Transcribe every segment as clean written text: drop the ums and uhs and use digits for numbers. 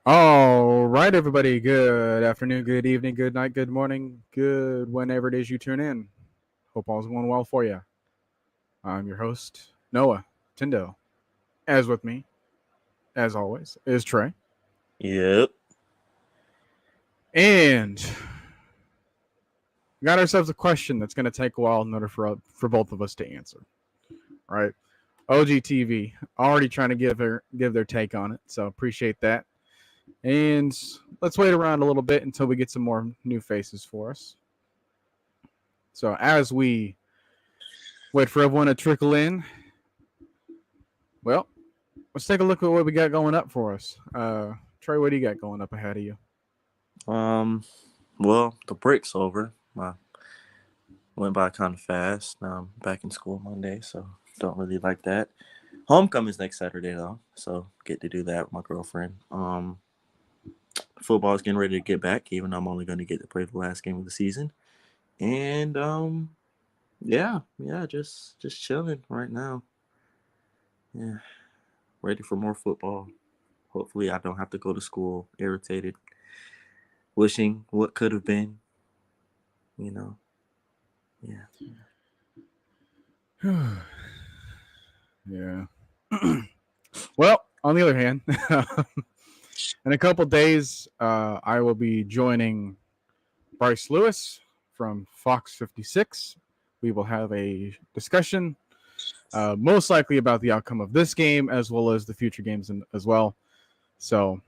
All right, everybody. Good afternoon, good evening, good night, good morning, good whenever it is you tune in. Hope all's going well for you. I'm your host, Noah Tindo. As with me, as always, is Trey. Yep. And we got ourselves a question that's going to take a while in order for both of us to answer. Right? OGTV already trying to give their take on it, so appreciate that. And let's wait around a little bit until we get some more new faces for us. So as we wait for everyone to trickle in, well, let's take a look at what we got going up for us. Trey, what do you got going up ahead of you? Um. Well, the break's over. I went by kind of fast. Now I'm back in school Monday, so don't really like that. Homecoming's next Saturday though, so get to do that with my girlfriend. Football's getting ready to get back, even though I'm only going to get to play the last game of the season. And yeah, just chilling right now. Yeah, ready for more football. Hopefully, I don't have to go to school irritated, wishing what could have been. You know, yeah. Yeah. Well, on the other hand, in a couple days, I will be joining Bryce Lewis from Fox 56. We will have a discussion, most likely about the outcome of this game as well as the future games as well. So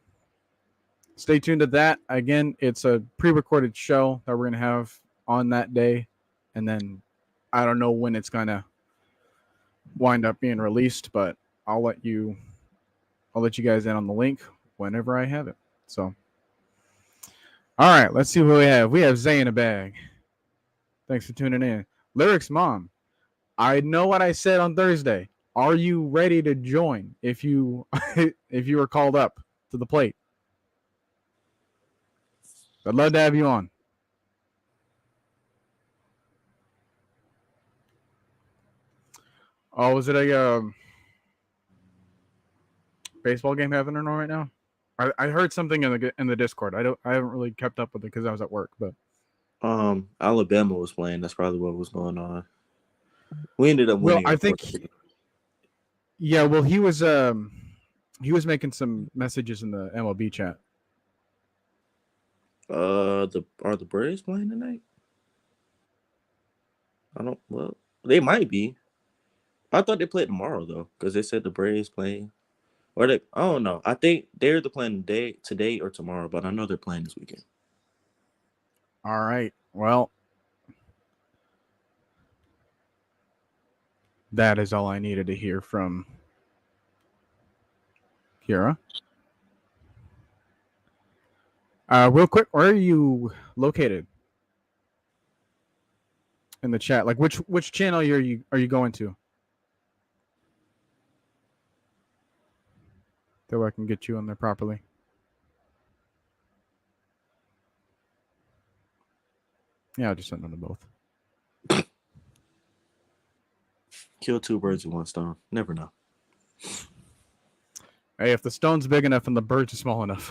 stay tuned to that. Again, it's a pre-recorded show that we're gonna have on that day, and then I don't know when it's gonna wind up being released, but I'll let you I'll let you guys in on the link whenever I have it. So, all right, let's see who we have. We have Zay in a bag. Thanks for tuning in. Lyrics mom, I know what I said on Thursday. Are you ready to join if you if you were called up to the plate? I'd love to have you on. Oh, was it a baseball game happening right now? I heard something in the Discord. I haven't really kept up with it because I was at work. But Alabama was playing. That's probably what was going on. We ended up well, winning, I of course. think yeah. Well, he was making some messages in the MLB chat. The are the Braves playing tonight? I don't. Well, they might be. I thought they played tomorrow though, because they said the Braves playing. Or they? I don't know. I think they're the playing today or tomorrow, but I know they're playing this weekend. All right. Well, that is all I needed to hear from Kira. Real quick, where are you located in the chat? Like which channel are you going to? So I can get you on there properly. Yeah, I'll just send them to both. Kill two birds with one stone. Never know. Hey, if the stone's big enough and the birds are small enough,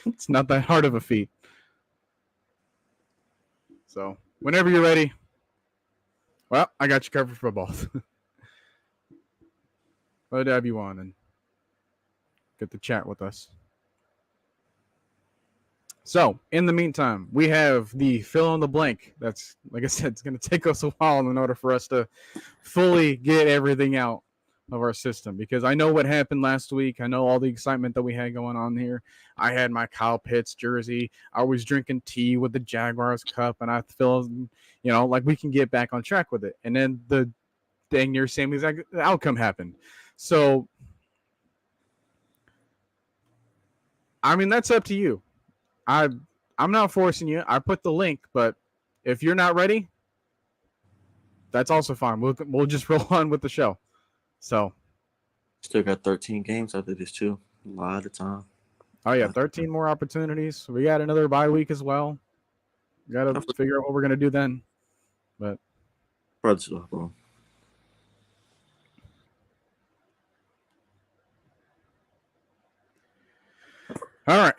it's not that hard of a feat. So whenever you're ready, well, I got you covered for both. Let have you on and get to chat with us. So, in the meantime, we have the fill in the blank. That's, like I said, it's going to take us a while in order for us to fully get everything out of our system because I know what happened last week. I know all the excitement that we had going on here. I had my Kyle Pitts jersey. I was drinking tea with the Jaguars cup, and I feel, like we can get back on track with it. And then the dang near same exact outcome happened. So, I mean, that's up to you. I I'm not forcing you. I put the link, but if you're not ready, that's also fine. We'll just roll on with the show. So, Still got 13 games after this too. A lot of time. oh yeah, 13 more opportunities. We got another bye week as well. We got to figure out what we're gonna do then. But Brothers, bro. All right.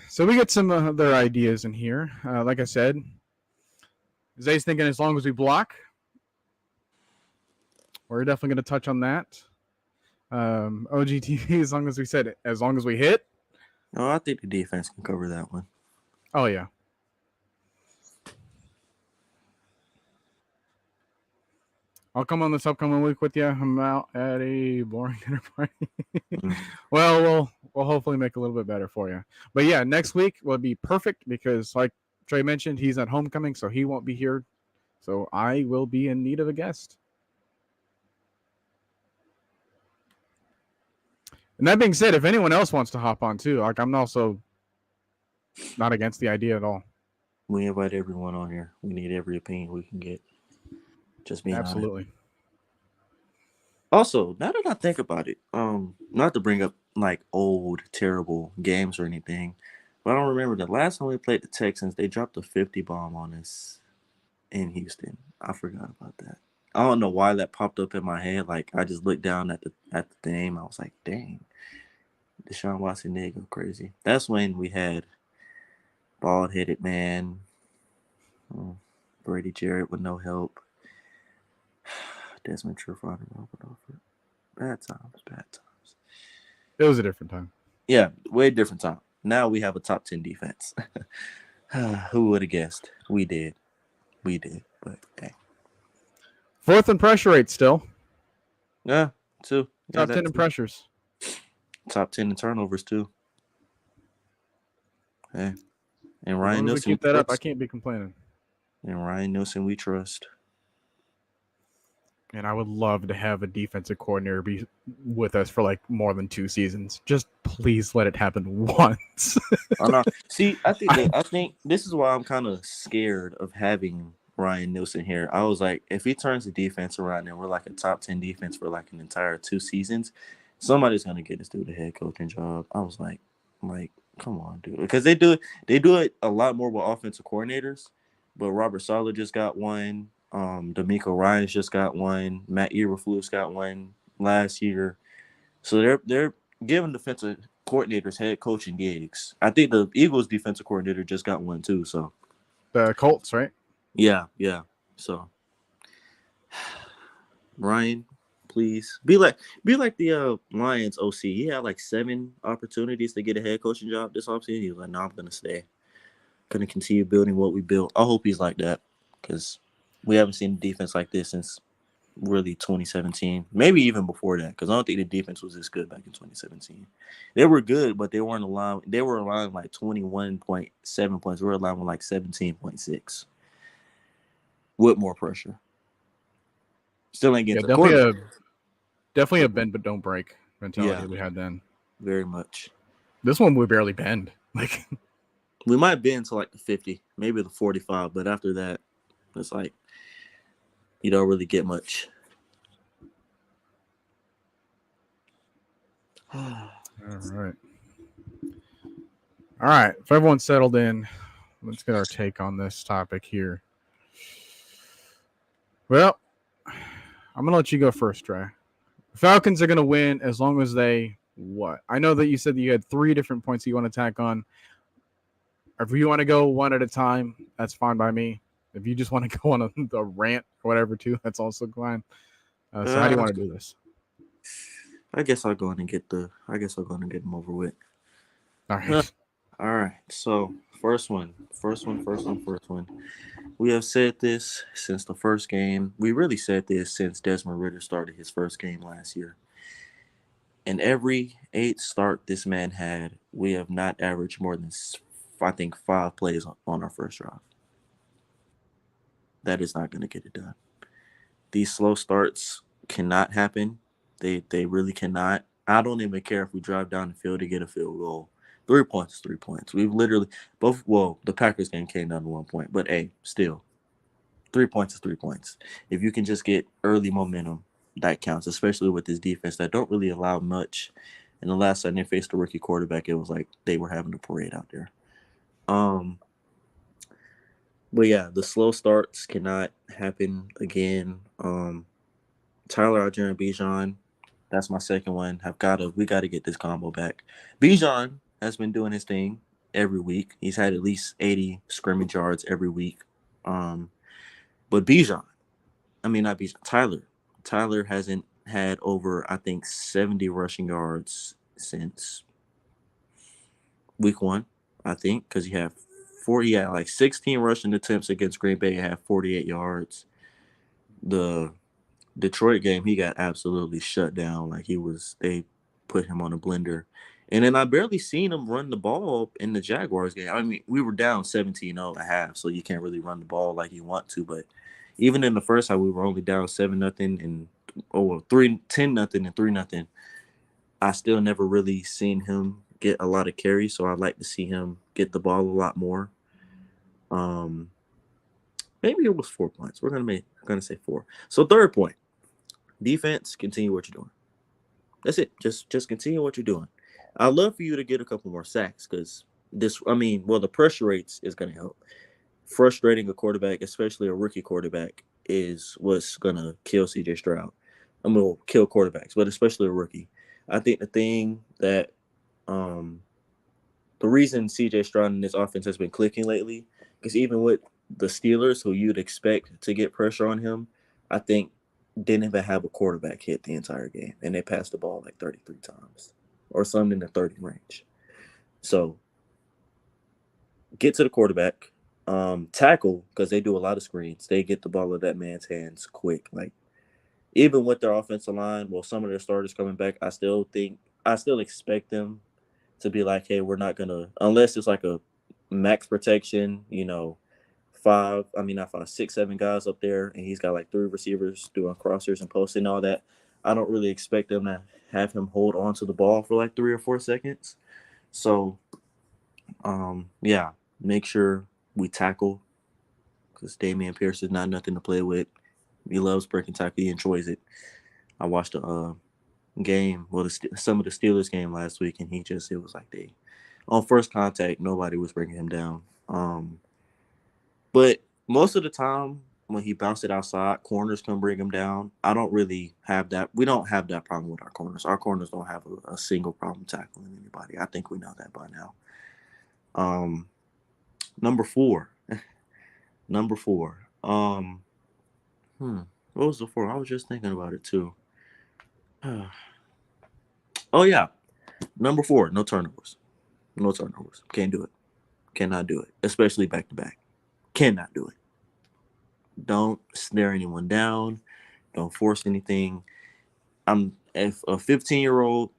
So we get some other ideas in here. Like I said, Zay's thinking as long as we block, we're definitely going to touch on that. OGTV, as long as we said it, as long as we hit. Oh, I think the defense can cover that one. Oh, yeah. I'll come on this upcoming week with you. I'm out at a boring dinner party. Well, we'll hopefully make it a little bit better for you. But yeah, next week will be perfect because, like Trey mentioned, he's at homecoming, so he won't be here. So I will be in need of a guest. And that being said, if anyone else wants to hop on too, like I'm also not against the idea at all. We invite everyone on here. We need every opinion we can get. Just being Absolutely. honest. Also, now that I think about it, not to bring up like old terrible games or anything, but I don't remember the last time we played the Texans. They dropped a 50 bomb on us in Houston. I forgot about that. I don't know why that popped up in my head. Like I just looked down at the name. I was like, dang, Deshaun Watson did go crazy. That's when we had bald headed man, Brady Jarrett with no help. Desmond Trufant and Robert Alford. Bad times. It was a different time. Yeah, way different time. Now we have a top 10 defense. Who would have guessed? We did. But hey. Fourth in pressure rate still. Yeah, too. Top 10 in pressures. Top 10 in turnovers too. Hey. And Ryan As Nielsen. we keep that up, I can't be complaining. And Ryan Nielsen we trust. And I would love to have a defensive coordinator be with us for like more than 2 seasons. Just please let it happen once. Oh, no. See, I think this is why I'm kind of scared of having Ryan Nielsen here. I was like, if he turns the defense around and we're like a top 10 defense for like an entire 2 seasons, somebody's gonna get this dude a head coaching job. I was like, come on, dude, because they do it a lot more with offensive coordinators. But Robert Saleh just got one. D'Amico Ryans just got one. Matt Eberflus got one last year. So they're giving defensive coordinators head coaching gigs. I think the Eagles defensive coordinator just got one too. So The Colts, right? yeah. So Ryan, please be like the Lions OC. He had like 7 opportunities to get a head coaching job this offseason. He was like, "No, I'm gonna stay. Gonna continue building what we built." I hope he's like that because we haven't seen a defense like this since really 2017, maybe even before that, because I don't think the defense was this good back in 2017. They were good, but they weren't allowing. They were allowing like 21.7 points. We were allowing like 17.6 with more pressure. Still ain't getting definitely a bend but don't break mentality we had then. Very much. This one we barely bend. Like we might bend to like the 50, maybe the 45, but after that, it's like you don't really get much. All right. If everyone's settled in, let's get our take on this topic here. Well, I'm gonna let you go first, Trey. The Falcons are gonna win as long as they what? I know that you said that you had 3 different points you want to tack on. If you want to go one at a time, that's fine by me. If you just want to go on a rant or whatever too, that's also fine. So how do you want to do this? I guess I'll go in and get them over with. All right. All right. So first one. We have said this since the first game. We really said this since Desmond Ridder started his first game last year. In every 8 start this man had, we have not averaged more than, I think, 5 plays on our first drive. That is not going to get it done. These slow starts cannot happen. They really cannot. I don't even care if we drive down the field to get a field goal. 3 points is 3 points. We've literally the Packers game came down to 1 point, but hey, still, 3 points is 3 points. If you can just get early momentum, that counts, especially with this defense that don't really allow much. And the last time they faced a rookie quarterback, it was like they were having a parade out there. But yeah, the slow starts cannot happen again. Tyler Algier and Bijan, that's my second one. We got to get this combo back. Bijan has been doing his thing every week. He's had at least 80 scrimmage yards every week. But Bijan, I mean not Bijan, Tyler. Tyler hasn't had over I think 70 rushing yards since week 1, I think, because he had like 16 rushing attempts against Green Bay and had 48 yards. The Detroit game, he got absolutely shut down. Like they put him on a blender. And then I barely seen him run the ball in the Jaguars game. I mean, we were down 17-0 at half, so you can't really run the ball like you want to. But even in the first half, we were only down 7-0 and 10-0 and 3-0. I still never really seen him get a lot of carries, so I'd like to see him get the ball a lot more. Maybe it was 4 points. We're gonna say 4. So third point. Defense, continue what you're doing. That's it. Just continue what you're doing. I'd love for you to get a couple more sacks because the pressure rates is going to help. Frustrating a quarterback, especially a rookie quarterback, is what's going to kill CJ Stroud. We'll kill quarterbacks, but especially a rookie. I think the thing that the reason CJ Stroud in this offense has been clicking lately, because even with the Steelers, who you'd expect to get pressure on him, I think didn't even have a quarterback hit the entire game, and they passed the ball like 33 times or something in the 30 range. So get to the quarterback, tackle, because they do a lot of screens. They get the ball of that man's hands quick. Like even with their offensive line, some of their starters coming back, I still expect them to be like, hey, we're not gonna, unless it's like a max protection, 6, 7 guys up there, and he's got like 3 receivers doing crossers and posting and all that. I don't really expect them to have him hold on to the ball for like 3 or 4 seconds. So, make sure we tackle, because Damian Pierce is not nothing to play with. He loves breaking tackle. He enjoys it. I watched a game, some of the Steelers game last week, and it was like on first contact, nobody was bringing him down. But most of the time when he bounced it outside, corners can bring him down. I don't really have that. We don't have that problem with our corners. Our corners don't have a single problem tackling anybody. I think we know that by now. Number 4. What was the 4? I was just thinking about it too. Oh yeah. Number 4, no turnovers. No turnovers. Can't do it. Cannot do it. Especially back to back. Cannot do it. Don't stare anyone down. Don't force anything. If a 15-year-old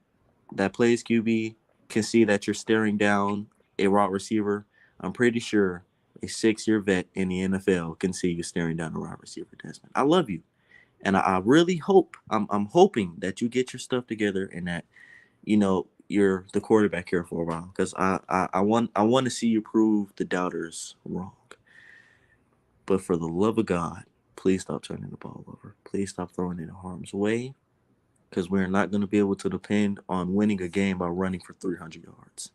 that plays QB can see that you're staring down a wide receiver, I'm pretty sure a 6-year vet in the NFL can see you staring down a wide receiver, Desmond. I love you. And I really hope, I'm hoping that you get your stuff together and that, you're the quarterback here for a while, because I want to see you prove the doubters wrong. But for the love of God, please stop turning the ball over. Please stop throwing it in harm's way, because we're not going to be able to depend on winning a game by running for 300 yards.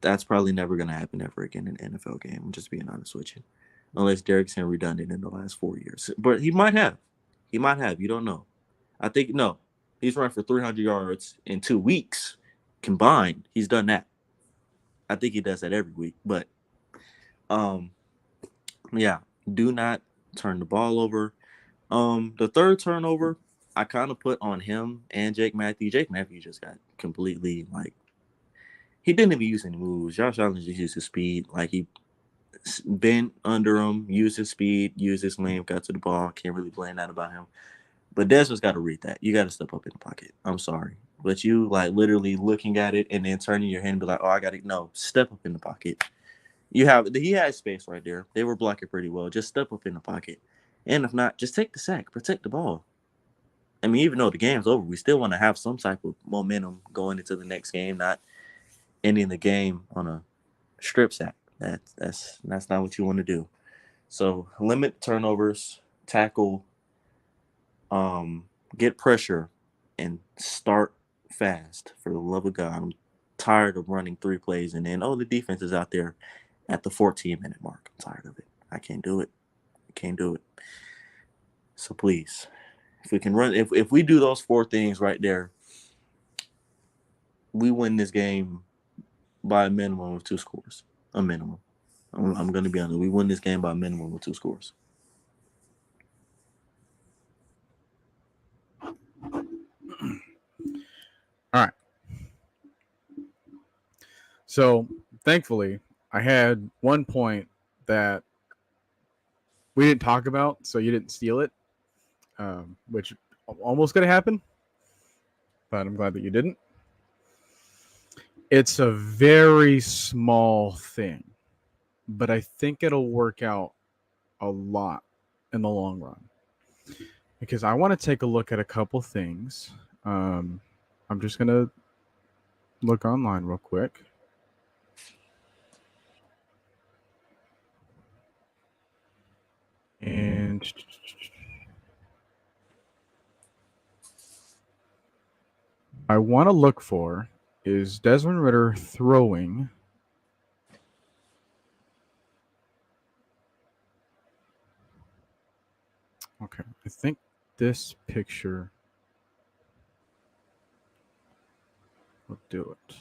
That's probably never going to happen ever again in an NFL game. I'm just being honest with you. Unless Derrick Henry done it in the last 4 years. But he might have. He might have. You don't know. I think, no. He's run for 300 yards in 2 weeks combined. He's done that. I think he does that every week. But, do not turn the ball over. The third turnover, I kind of put on him and Jake Matthews. Jake Matthews just got completely, he didn't even use any moves. Josh Allen just used his speed. He bent under him, used his speed, used his length, got to the ball. Can't really blame that about him. But Desmond's got to read that. You got to step up in the pocket. I'm sorry. But you, literally looking at it and then turning your head and be like, oh, I got to, no, step up in the pocket. He had space right there. They were blocking pretty well. Just step up in the pocket. And if not, just take the sack. Protect the ball. I mean, even though the game's over, we still want to have some type of momentum going into the next game, not ending the game on a strip sack. That's not what you want to do. So limit turnovers, tackle, get pressure, and start fast. For the love of God, I'm tired of running 3 plays and then the defense is out there at the 14-minute mark. I'm tired of it. I can't do it. So please, if we can run, if we do those 4 things right there, we win this game by a minimum of 2 scores. A minimum. I'm going to be honest. We win this game by a minimum of 2 scores. All right. So thankfully, I had one point that we didn't talk about, so you didn't steal it, which almost could have happened, but I'm glad that you didn't. It's a very small thing, but I think it'll work out a lot in the long run. Because I want to take a look at a couple things. I'm just going to look online real quick. And I want to look for is Desmond Ridder throwing Okay, I think this picture will do it.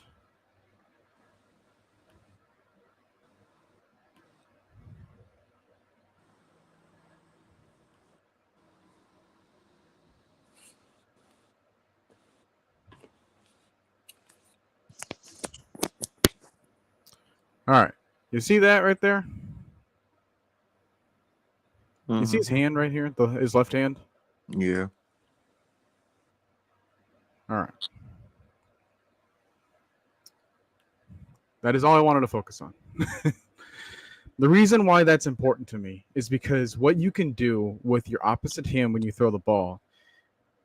All right, you see that right there? You see his hand right here, his left hand? Yeah. All right. That is all I wanted to focus on. The reason why that's important to me is because what you can do with your opposite hand when you throw the ball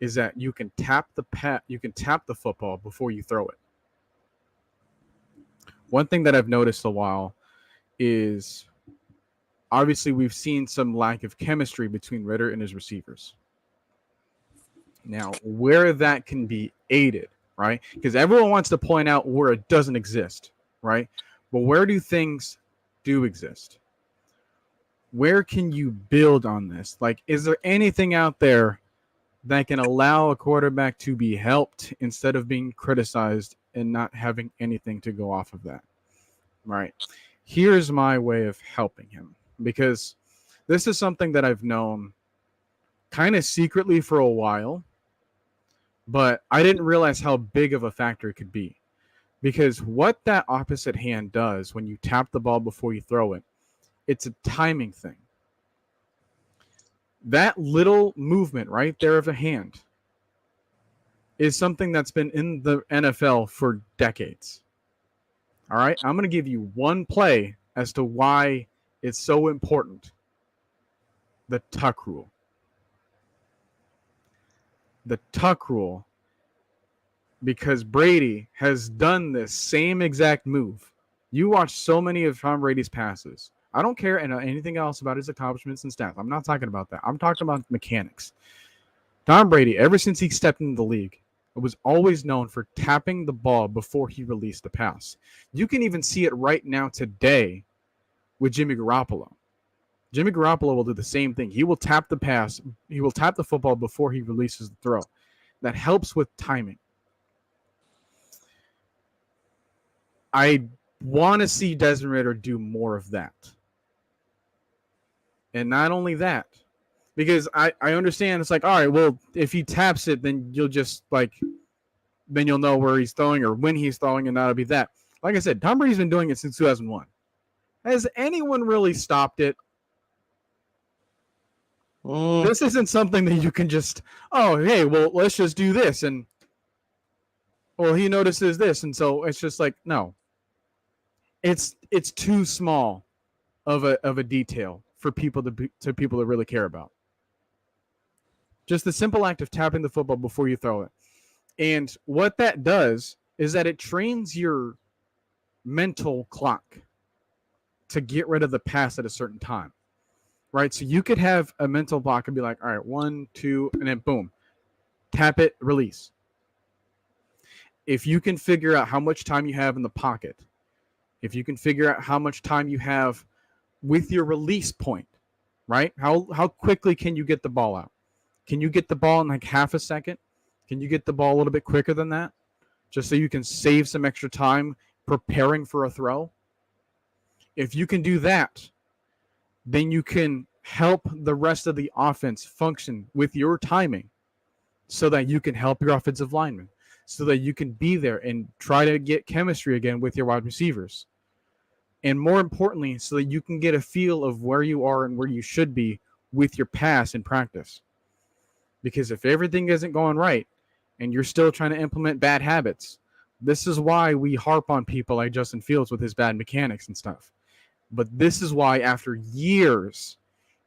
is that you can tap the football before you throw it. One thing that I've noticed a while is obviously we've seen some lack of chemistry between Ridder and his receivers. Now, where that can be aided, right? Because everyone wants to point out where it doesn't exist, right? But where do things do exist? Where can you build on this? Like, is there anything out there that can allow a quarterback to be helped instead of being criticized and not having anything to go off of that? Right. Here's my way of helping him, because this is something that I've known kind of secretly for a while, but I didn't realize how big of a factor it could be. Because what that opposite hand does when you tap the ball before you throw it, it's a timing thing. That little movement right there of the hand is something that's been in the NFL for decades. All right, I'm going to give you one play as to why it's so important. The tuck rule. The tuck rule, because Brady has done this same exact move. You watch so many of Tom Brady's passes. I don't care anything else about his accomplishments and stats. I'm not talking about that. I'm talking about mechanics. Tom Brady, ever since he stepped into the league, was always known for tapping the ball before he released the pass. You can even see it right now today with Jimmy Garoppolo. Jimmy Garoppolo will do the same thing. He will tap the pass. He will tap the football before he releases the throw. That helps with timing. I want to see Desmond Ridder do more of that. And not only that, because I understand it's like, all right, well, if he taps it, then you'll just then you'll know where he's throwing or when he's throwing, and that'll be that. Like I said, Tom Brady's been doing it since 2001. Has anyone really stopped it? This isn't something that you can just, oh, hey, well, let's just do this. And, well, he notices this. And so it's just like, no. It's too small of a detail for people to really care about. Just the simple act of tapping the football before you throw it. And what that does is that it trains your mental clock to get rid of the pass at a certain time. Right? So you could have a mental block and be like, all right, 1, 2, and then boom. Tap it, release. If you can figure out how much time you have in the pocket, if you can figure out how much time you have with your release point, right? How quickly can you get the ball out? Can you get the ball in like half a second? Can you get the ball a little bit quicker than that? Just so you can save some extra time preparing for a throw. If you can do that, then you can help the rest of the offense function with your timing so that you can help your offensive linemen, so that you can be there and try to get chemistry again with your wide receivers. And more importantly, so that you can get a feel of where you are and where you should be with your pass in practice. Because if everything isn't going right and you're still trying to implement bad habits, this is why we harp on people like Justin Fields with his bad mechanics and stuff. But this is why after years,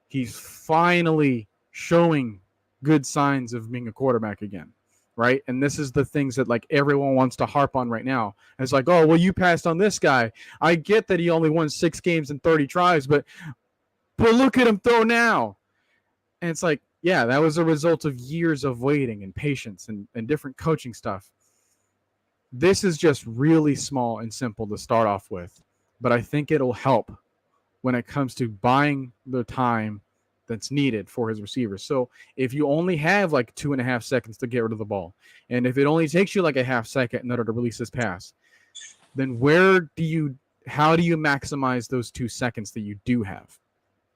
he's finally showing good signs of being a quarterback again, right? And this is the things that like everyone wants to harp on right now. It's like, oh, well, you passed on this guy. I get that he only won 6 games and 30 tries, but look at him throw now. And it's like, yeah, that was a result of years of waiting and patience and different coaching stuff. This is just really small and simple to start off with, but I think it'll help when it comes to buying the time that's needed for his receivers. So if you only have like 2.5 seconds to get rid of the ball, and if it only takes you like a half second in order to release this pass, then how do you maximize those 2 seconds that you do have,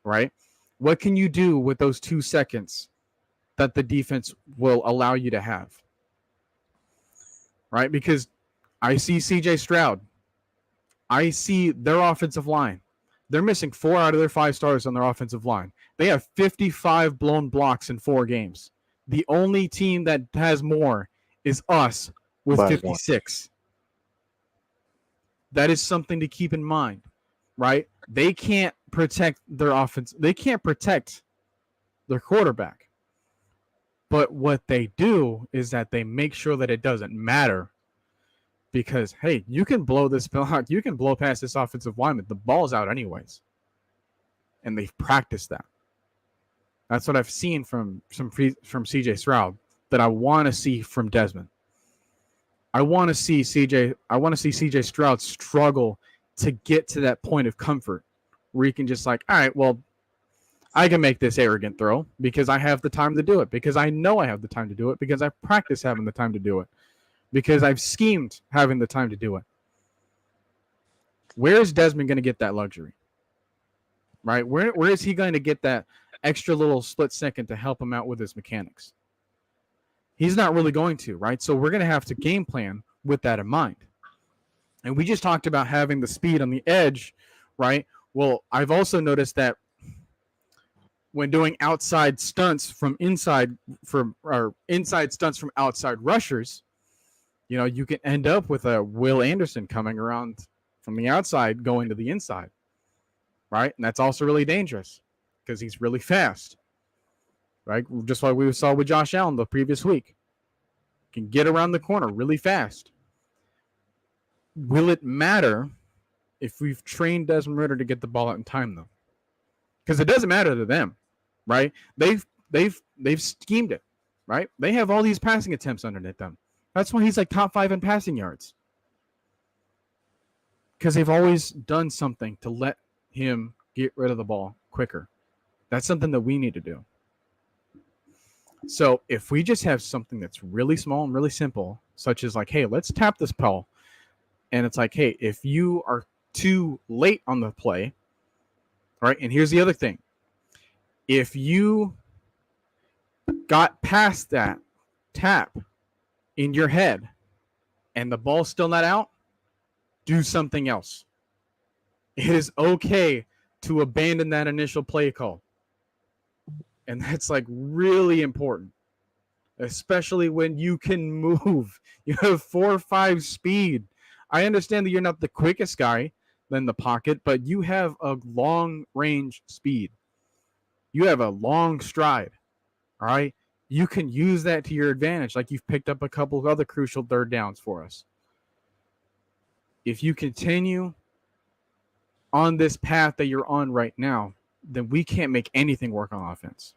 right? What can you do with those 2 seconds that the defense will allow you to have, right? Because I see CJ Stroud. I see their offensive line. They're missing 4 out of their 5 starters on their offensive line. They have 55 blown blocks in 4 games. The only team that has more is us with 56. That is something to keep in mind, right? They can't protect their offense. They can't protect their quarterback. But what they do is that they make sure that it doesn't matter. Because, hey, you can blow this block. You can blow past this offensive lineman. The ball's out anyways. And they've practiced that. That's what I've seen from CJ Stroud that I want to see from Desmond. I want to see CJ Stroud struggle to get to that point of comfort where he can just like, all right, well, I can make this arrogant throw because I have the time to do it, because I know I have the time to do it, because I've practiced having the time to do it, because I've schemed having the time to do it. Where is Desmond going to get that luxury? Right? Where is he going to get that extra little split second to help him out with his mechanics? He's not really going to, right? So we're going to have to game plan with that in mind. And we just talked about having the speed on the edge, right? Well, I've also noticed that when doing outside stunts from inside stunts from outside rushers, you know, you can end up with a Will Anderson coming around from the outside going to the inside, right? And that's also really dangerous because he's really fast, right? Just like we saw with Josh Allen the previous week. Can get around the corner really fast. Will it matter if we've trained Desmond Ridder to get the ball out in time, though? Because it doesn't matter to them, right? They've schemed it, right? They have all these passing attempts underneath them. That's why he's like top 5 in passing yards. Because they've always done something to let him get rid of the ball quicker. That's something that we need to do. So if we just have something that's really small and really simple, such as like, hey, let's tap this ball. And it's like, hey, if you are too late on the play, right? And here's the other thing. If you got past that tap in your head and the ball's still not out, do something else. It is okay to abandon that initial play call. And that's like really important, especially when you can move. You have 4 or 5 speed. I understand that you're not the quickest guy in the pocket, but you have a long range speed. You have a long stride. All right. You can use that to your advantage, like you've picked up a couple of other crucial third downs for us. If you continue on this path that you're on right now, then we can't make anything work on offense.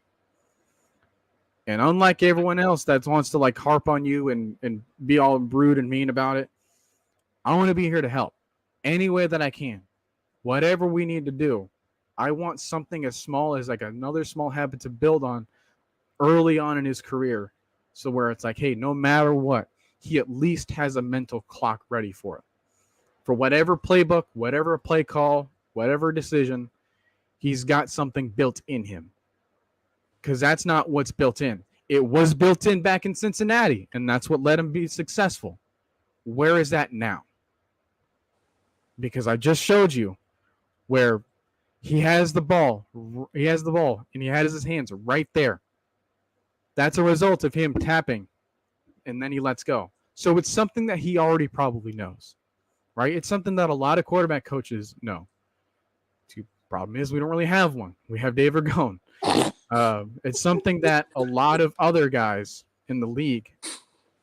And unlike everyone else that wants to like harp on you and be all rude and mean about it, I want to be here to help any way that I can. Whatever we need to do. I want something as small as like another small habit to build on early on in his career. So where it's like, hey, no matter what, he at least has a mental clock ready for it. For whatever playbook, whatever play call, whatever decision, he's got something built in him. Because that's not what's built in. It was built in back in Cincinnati, and that's what let him be successful. Where is that now? Because I just showed you where he has the ball. He has the ball, and he has his hands right there. That's a result of him tapping, and then he lets go. So it's something that he already probably knows, right? It's something that a lot of quarterback coaches know. The problem is we don't really have one. We have Dave Ragone. It's something that a lot of other guys in the league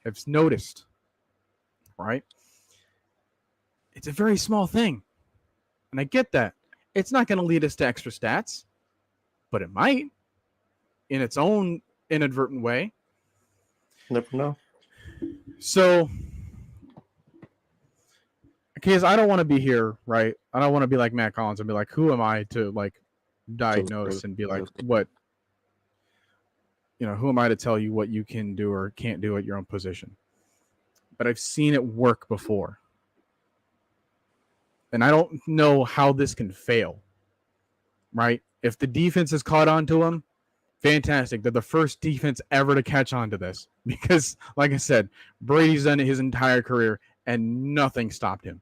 have noticed, right? It's a very small thing. And I get that. It's not going to lead us to extra stats, but it might in its own inadvertent way. Never know. So, because I don't want to be here, right? I don't want to be like Matt Collins and be like, who am I to like diagnose and be like, what? You know, who am I to tell you what you can do or can't do at your own position? But I've seen it work before. And I don't know how this can fail, right? If the defense has caught on to him, fantastic. They're the first defense ever to catch on to this because, like I said, Brady's done it his entire career and nothing stopped him.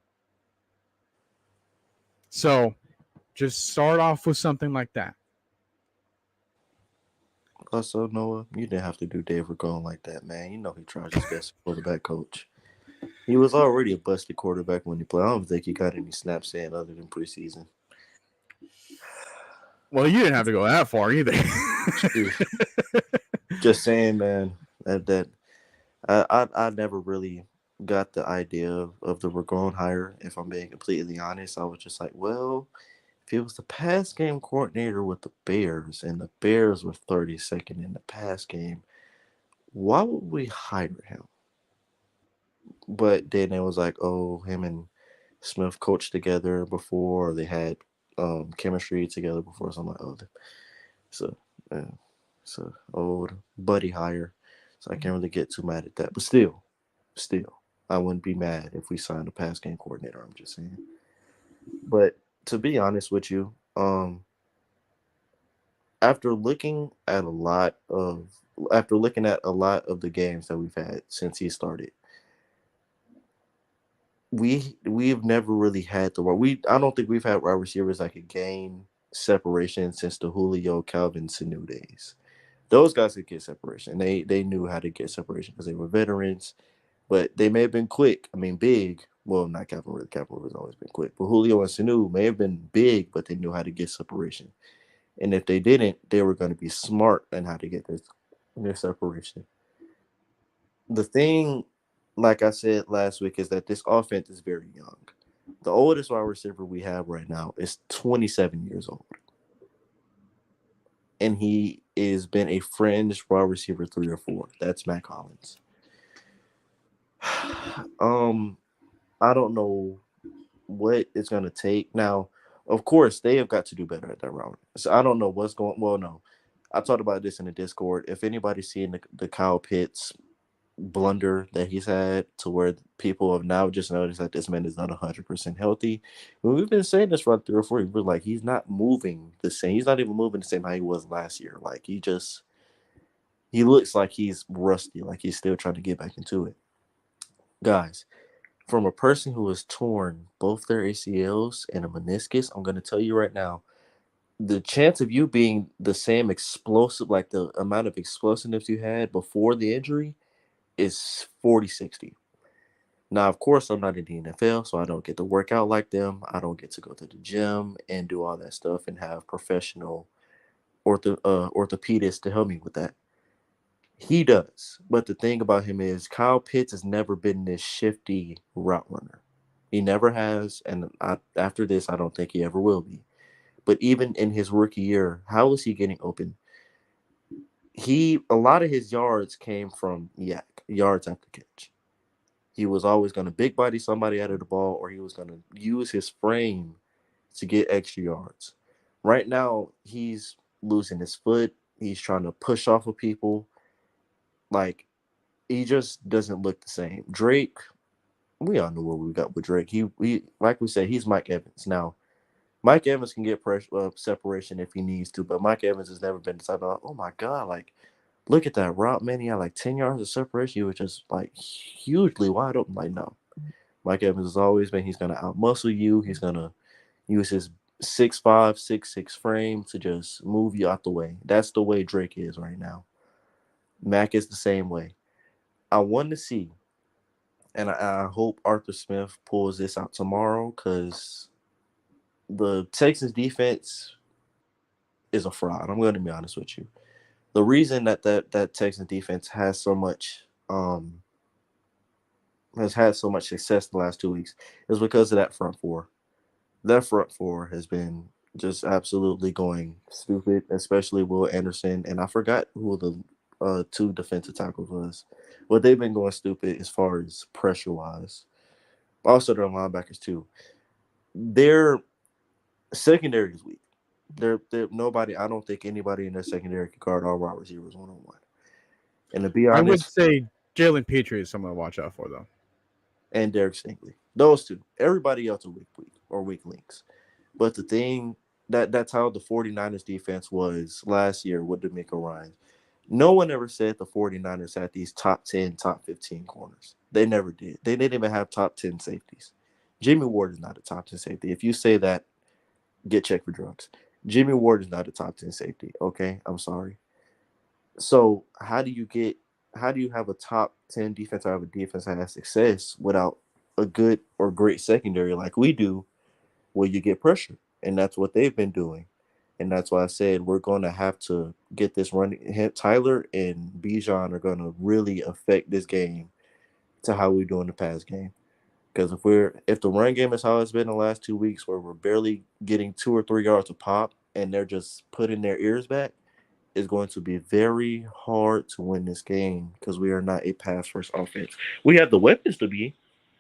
So just start off with something like that. Also, Noah, you didn't have to do Dave Ragone like that, man. You know he tried his best quarterback coach. He was already a busted quarterback when he played. I don't think he got any snaps in other than preseason. Well, you didn't have to go that far either. Just saying, man. That I never really got the idea of the Ragone hire. If I'm being completely honest, I was just like, well, if he was the pass game coordinator with the Bears and the Bears were 32nd in the pass game, why would we hire him? But then it was like, oh, him and Smith coached together before, or they had chemistry together before. So I'm like, oh, so it's a old buddy hire. So I can't really get too mad at that. But still, I wouldn't be mad if we signed a pass game coordinator. I'm just saying. But to be honest with you, after looking at a lot of the games that we've had since he started, we've never really had I don't think we've had wide receivers that could gain separation since the Julio Calvin Sanu days. Those guys could get separation. They knew how to get separation because they were veterans, but they may have been quick. I mean, big. Well, not Calvin Ridley. Calvin Ridley's always been quick. But Julio and Sanu may have been big, but they knew how to get separation. And if they didn't, they were going to be smart in how to get their separation. The thing, like I said last week, is that this offense is very young. The oldest wide receiver we have right now is 27 years old. And he has been a fringe wide receiver 3 or 4. That's Matt Collins. I don't know what it's going to take. Now, of course, they have got to do better at that route. So I don't know what's going. Well, no, I talked about this in the Discord. If anybody's seen the Kyle Pitts blunder that he's had, to where people have now just noticed that this man is not 100% healthy. When we've been saying this for 3 or 4 years, we're like, he's not moving the same. He's not even moving the same how he was last year. Like he looks like he's rusty, like he's still trying to get back into it. Guys, from a person who has torn both their ACLs and a meniscus, I'm going to tell you right now, the chance of you being the same explosive, like the amount of explosiveness you had before the injury, is 40-60. Now, of course, I'm not in the NFL, so I don't get to work out like them. I don't get to go to the gym and do all that stuff and have professional orthopedists to help me with that. He does. But the thing about him is Kyle Pitts has never been this shifty route runner. He never has, and after this, I don't think he ever will be. But even in his rookie year, how is he getting open? A lot of his yards came from yards after catch. He was always going to big body somebody out of the ball, or he was going to use his frame to get extra yards. Right now, he's losing his foot. He's trying to push off of people. Like, he just doesn't look the same. Drake, we all know what we got with Drake. He like we said, he's Mike Evans. Now, Mike Evans can get pressure separation if he needs to, but Mike Evans has never been the type of, oh my god, like look at that route, man. He had like 10 yards of separation. He was just like hugely wide open. Like no, Mike Evans has always been. He's gonna outmuscle you. He's gonna use his 6'5", 6'6" frame to just move you out the way. That's the way Drake is right now. Mac is the same way. I want to see, and I hope Arthur Smith pulls this out tomorrow because the Texans defense is a fraud. I'm going to be honest with you. The reason that Texans defense has had so much success the last 2 weeks is because of that front four. That front four has been just absolutely going stupid, especially Will Anderson. And I forgot who the two defensive tackles was. But they've been going stupid as far as pressure wise. Also, their linebackers too. Their secondary is weak. They're nobody. I don't think anybody in their secondary can guard all wide receivers 1-on-1. And to be I would honest, say Jalen Petrie is someone to watch out for, though. and Derek Stingley, those two. Everybody else are weak links. But the thing that's how the 49ers defense was last year with D'Amico Ryan. No one ever said the 49ers had these top 10, top 15 corners. They never did. They didn't even have top 10 safeties. Jimmy Ward is not a top 10 safety. If you say that, get checked for drugs. Jimmy Ward is not a top 10 safety. Okay, I'm sorry. So how do you have a top 10 defense or have a defense that has success without a good or great secondary like we do, where you get pressure? And that's what they've been doing. And that's why I said we're going to have to get this running. Tyler and Bijan are going to really affect this game to how we do in the past game. Because if the run game is how it's been the last 2 weeks, where we're barely getting 2 or 3 yards of pop and they're just putting their ears back, it's going to be very hard to win this game because we are not a pass first offense. We have the weapons to be.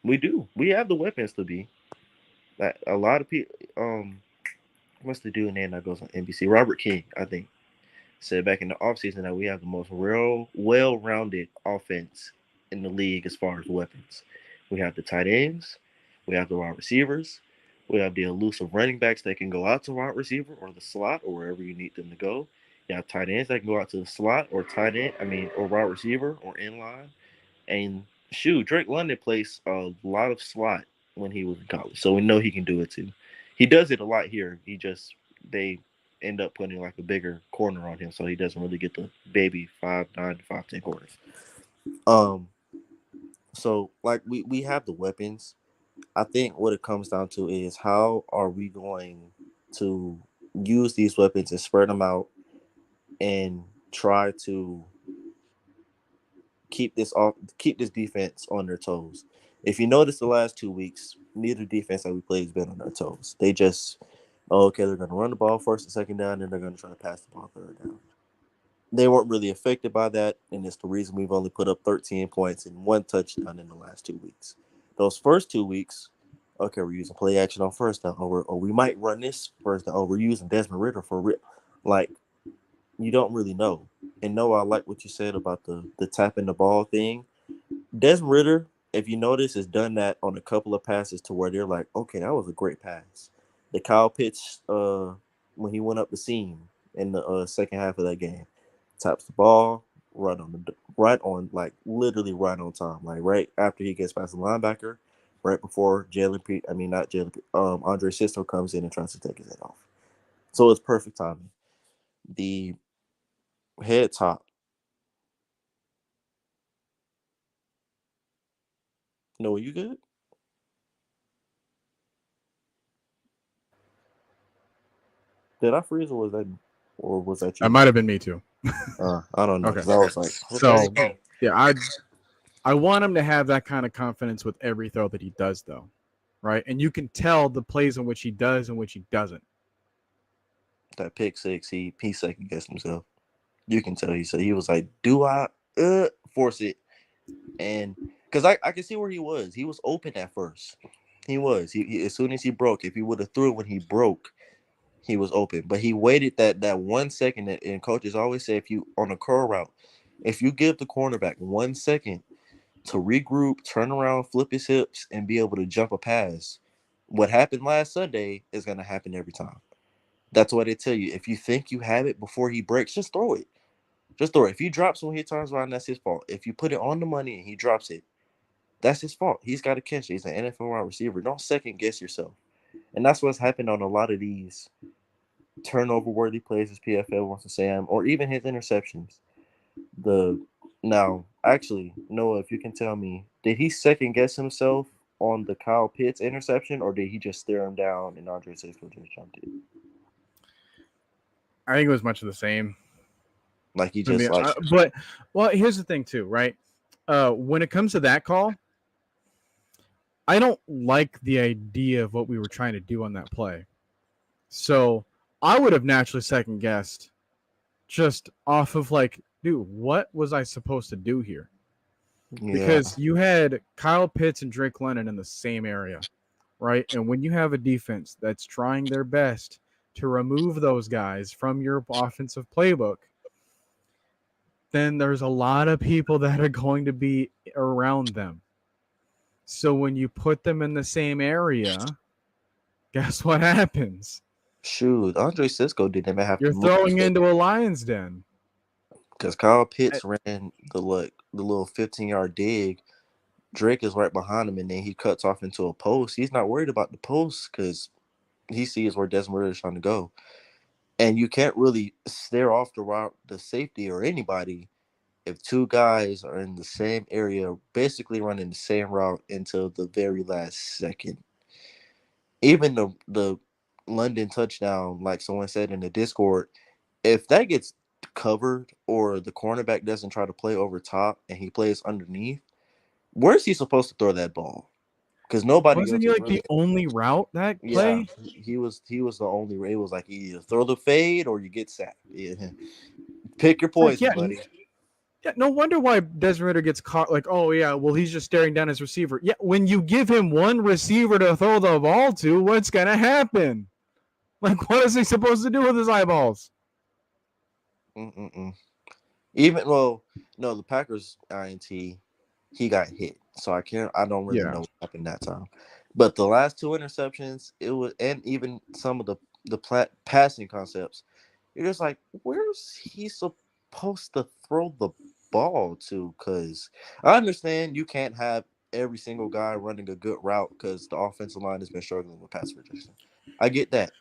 We do. We have the weapons to be. That a lot of people. What's the dude name that goes on NBC? Robert King, I think, said back in the offseason that we have the most real, well-rounded offense in the league as far as weapons. We have the tight ends, we have the wide receivers, we have the elusive running backs that can go out to wide receiver or the slot or wherever you need them to go. You have tight ends that can go out to the slot or tight end, or wide receiver or in line. And shoot, Drake London plays a lot of slot when he was in college, so we know he can do it too. He does it a lot here. They end up putting like a bigger corner on him, so he doesn't really get the baby 5'9" to 5'10" corners. Um, so like we have the weapons. I think what it comes down to is how are we going to use these weapons and spread them out and try to keep this defense on their toes. If you notice the last 2 weeks, neither defense that we played has been on their toes. They just, okay, they're going to run the ball first and second down, and they're going to try to pass the ball third down. They weren't really affected by that, and it's the reason we've only put up 13 points and 1 touchdown in the last 2 weeks. Those first 2 weeks, okay, we're using play action on first down, or we might run this first down, or we're using Desmond Ritter like, you don't really know. And no, I like what you said about the tapping the ball thing. Desmond Ritter, if you notice, has done that on a couple of passes to where they're like, okay, that was a great pass. The Kyle Pitts, when he went up the seam in the second half of that game, taps the ball like literally right on time, like right after he gets past the linebacker, right before Andre Sisto comes in and tries to take his head off. So it's perfect timing. The head top. No, are you good? Did I freeze or was that That you? might have been me too. I don't know Okay. because I was like, what the So heck? yeah, I want him to have that kind of confidence with every throw that he does, though, right? And you can tell the plays in which he does and which he doesn't. That pick six, he second guessed himself. You can tell he was like, do I force it? And because I can see where he was. He was open at first. He was. He as soon as he broke, if he would have threw it when he broke, he was open. But he waited that 1 second. And coaches always say if you on a curl route, if you give the cornerback 1 second to regroup, turn around, flip his hips, and be able to jump a pass. What happened last Sunday is going to happen every time. That's what they tell you. If you think you have it before he breaks, just throw it. Just throw it. If he drops when he turns around, that's his fault. If you put it on the money and he drops it, that's his fault. He's got to catch it. He's an NFL wide receiver. Don't second guess yourself. And that's what's happened on a lot of these turnover worthy plays, as PFL wants to say, or even his interceptions. Now, actually, Noah, if you can tell me, did he second guess himself on the Kyle Pitts interception, or did he just stare him down and Andre Cisco just jumped it? I think it was much of the same. Like he just here's the thing too, right? When it comes to that call, I don't like the idea of what we were trying to do on that play. So I would have naturally second guessed just off of like, dude, what was I supposed to do here? Yeah. Because you had Kyle Pitts and Drake London in the same area, right? And when you have a defense that's trying their best to remove those guys from your offensive playbook, then there's a lot of people that are going to be around them. So when you put them in the same area, guess what happens? Shoot, Andre Cisco didn't even have You're to throwing into a lion's den. because Kyle Pitts ran the little 15-yard dig. Drake is right behind him, and then he cuts off into a post. He's not worried about the post because he sees where Desmond Ridder is trying to go. And you can't really stare off the route, the safety or anybody, if two guys are in the same area, basically running the same route until the very last second. Even the London touchdown, like someone said in the Discord, if that gets covered or the cornerback doesn't try to play over top and he plays underneath, where's he supposed to throw that ball? Because nobody wasn't else he like the only route that play? Yeah, he was the only. It was like you either throw the fade or you get sacked. Yeah. Pick your poison, buddy. Yeah, no wonder why Desmond Ridder gets caught. Like, oh yeah, well he's just staring down his receiver. Yeah, when you give him one receiver to throw the ball to, what's gonna happen? Like, what is he supposed to do with his eyeballs? No, the Packers INT, he got hit, so I don't really know what happened that time. But the last two interceptions, it was, and even some of the passing concepts, you're just like, where's he supposed to throw the ball to? Because I understand you can't have every single guy running a good route because the offensive line has been struggling with pass protection. I get that.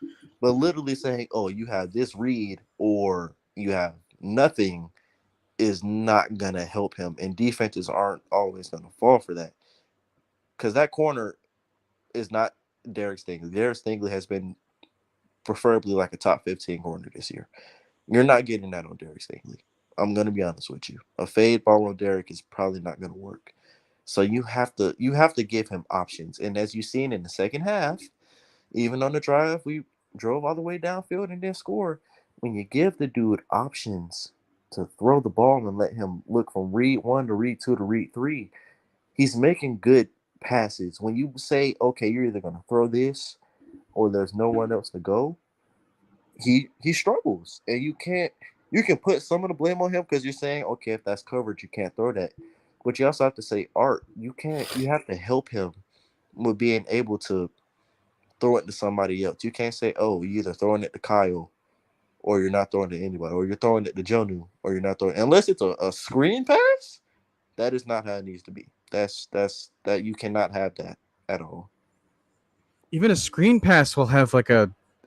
But literally saying, oh, you have this read or you have nothing is not going to help him. And defenses aren't always going to fall for that. Because that corner is not Derek Stingley. Derek Stingley has been preferably like a top 15 corner this year. You're not getting that on Derek Stingley. I'm going to be honest with you. A fade ball on Derek is probably not going to work. So you have to give him options. And as you've seen in the second half, even on the drive, we drove all the way downfield and then score. When you give the dude options to throw the ball and let him look from read 1 to read 2 to read 3, he's making good passes. When you say, okay, you're either going to throw this or there's no one else to go, he struggles. And you can put some of the blame on him because you're saying, okay, if that's coverage, you can't throw that. But you also have to say, Art, you have to help him with being able to throw it to somebody else. You can't say, oh, you're either throwing it to Kyle or you're not throwing it to anybody, or you're throwing it to Jonu, or you're not throwing, unless it's a screen pass. That is not how it needs to be. That you cannot have that at all. Even a screen pass will have like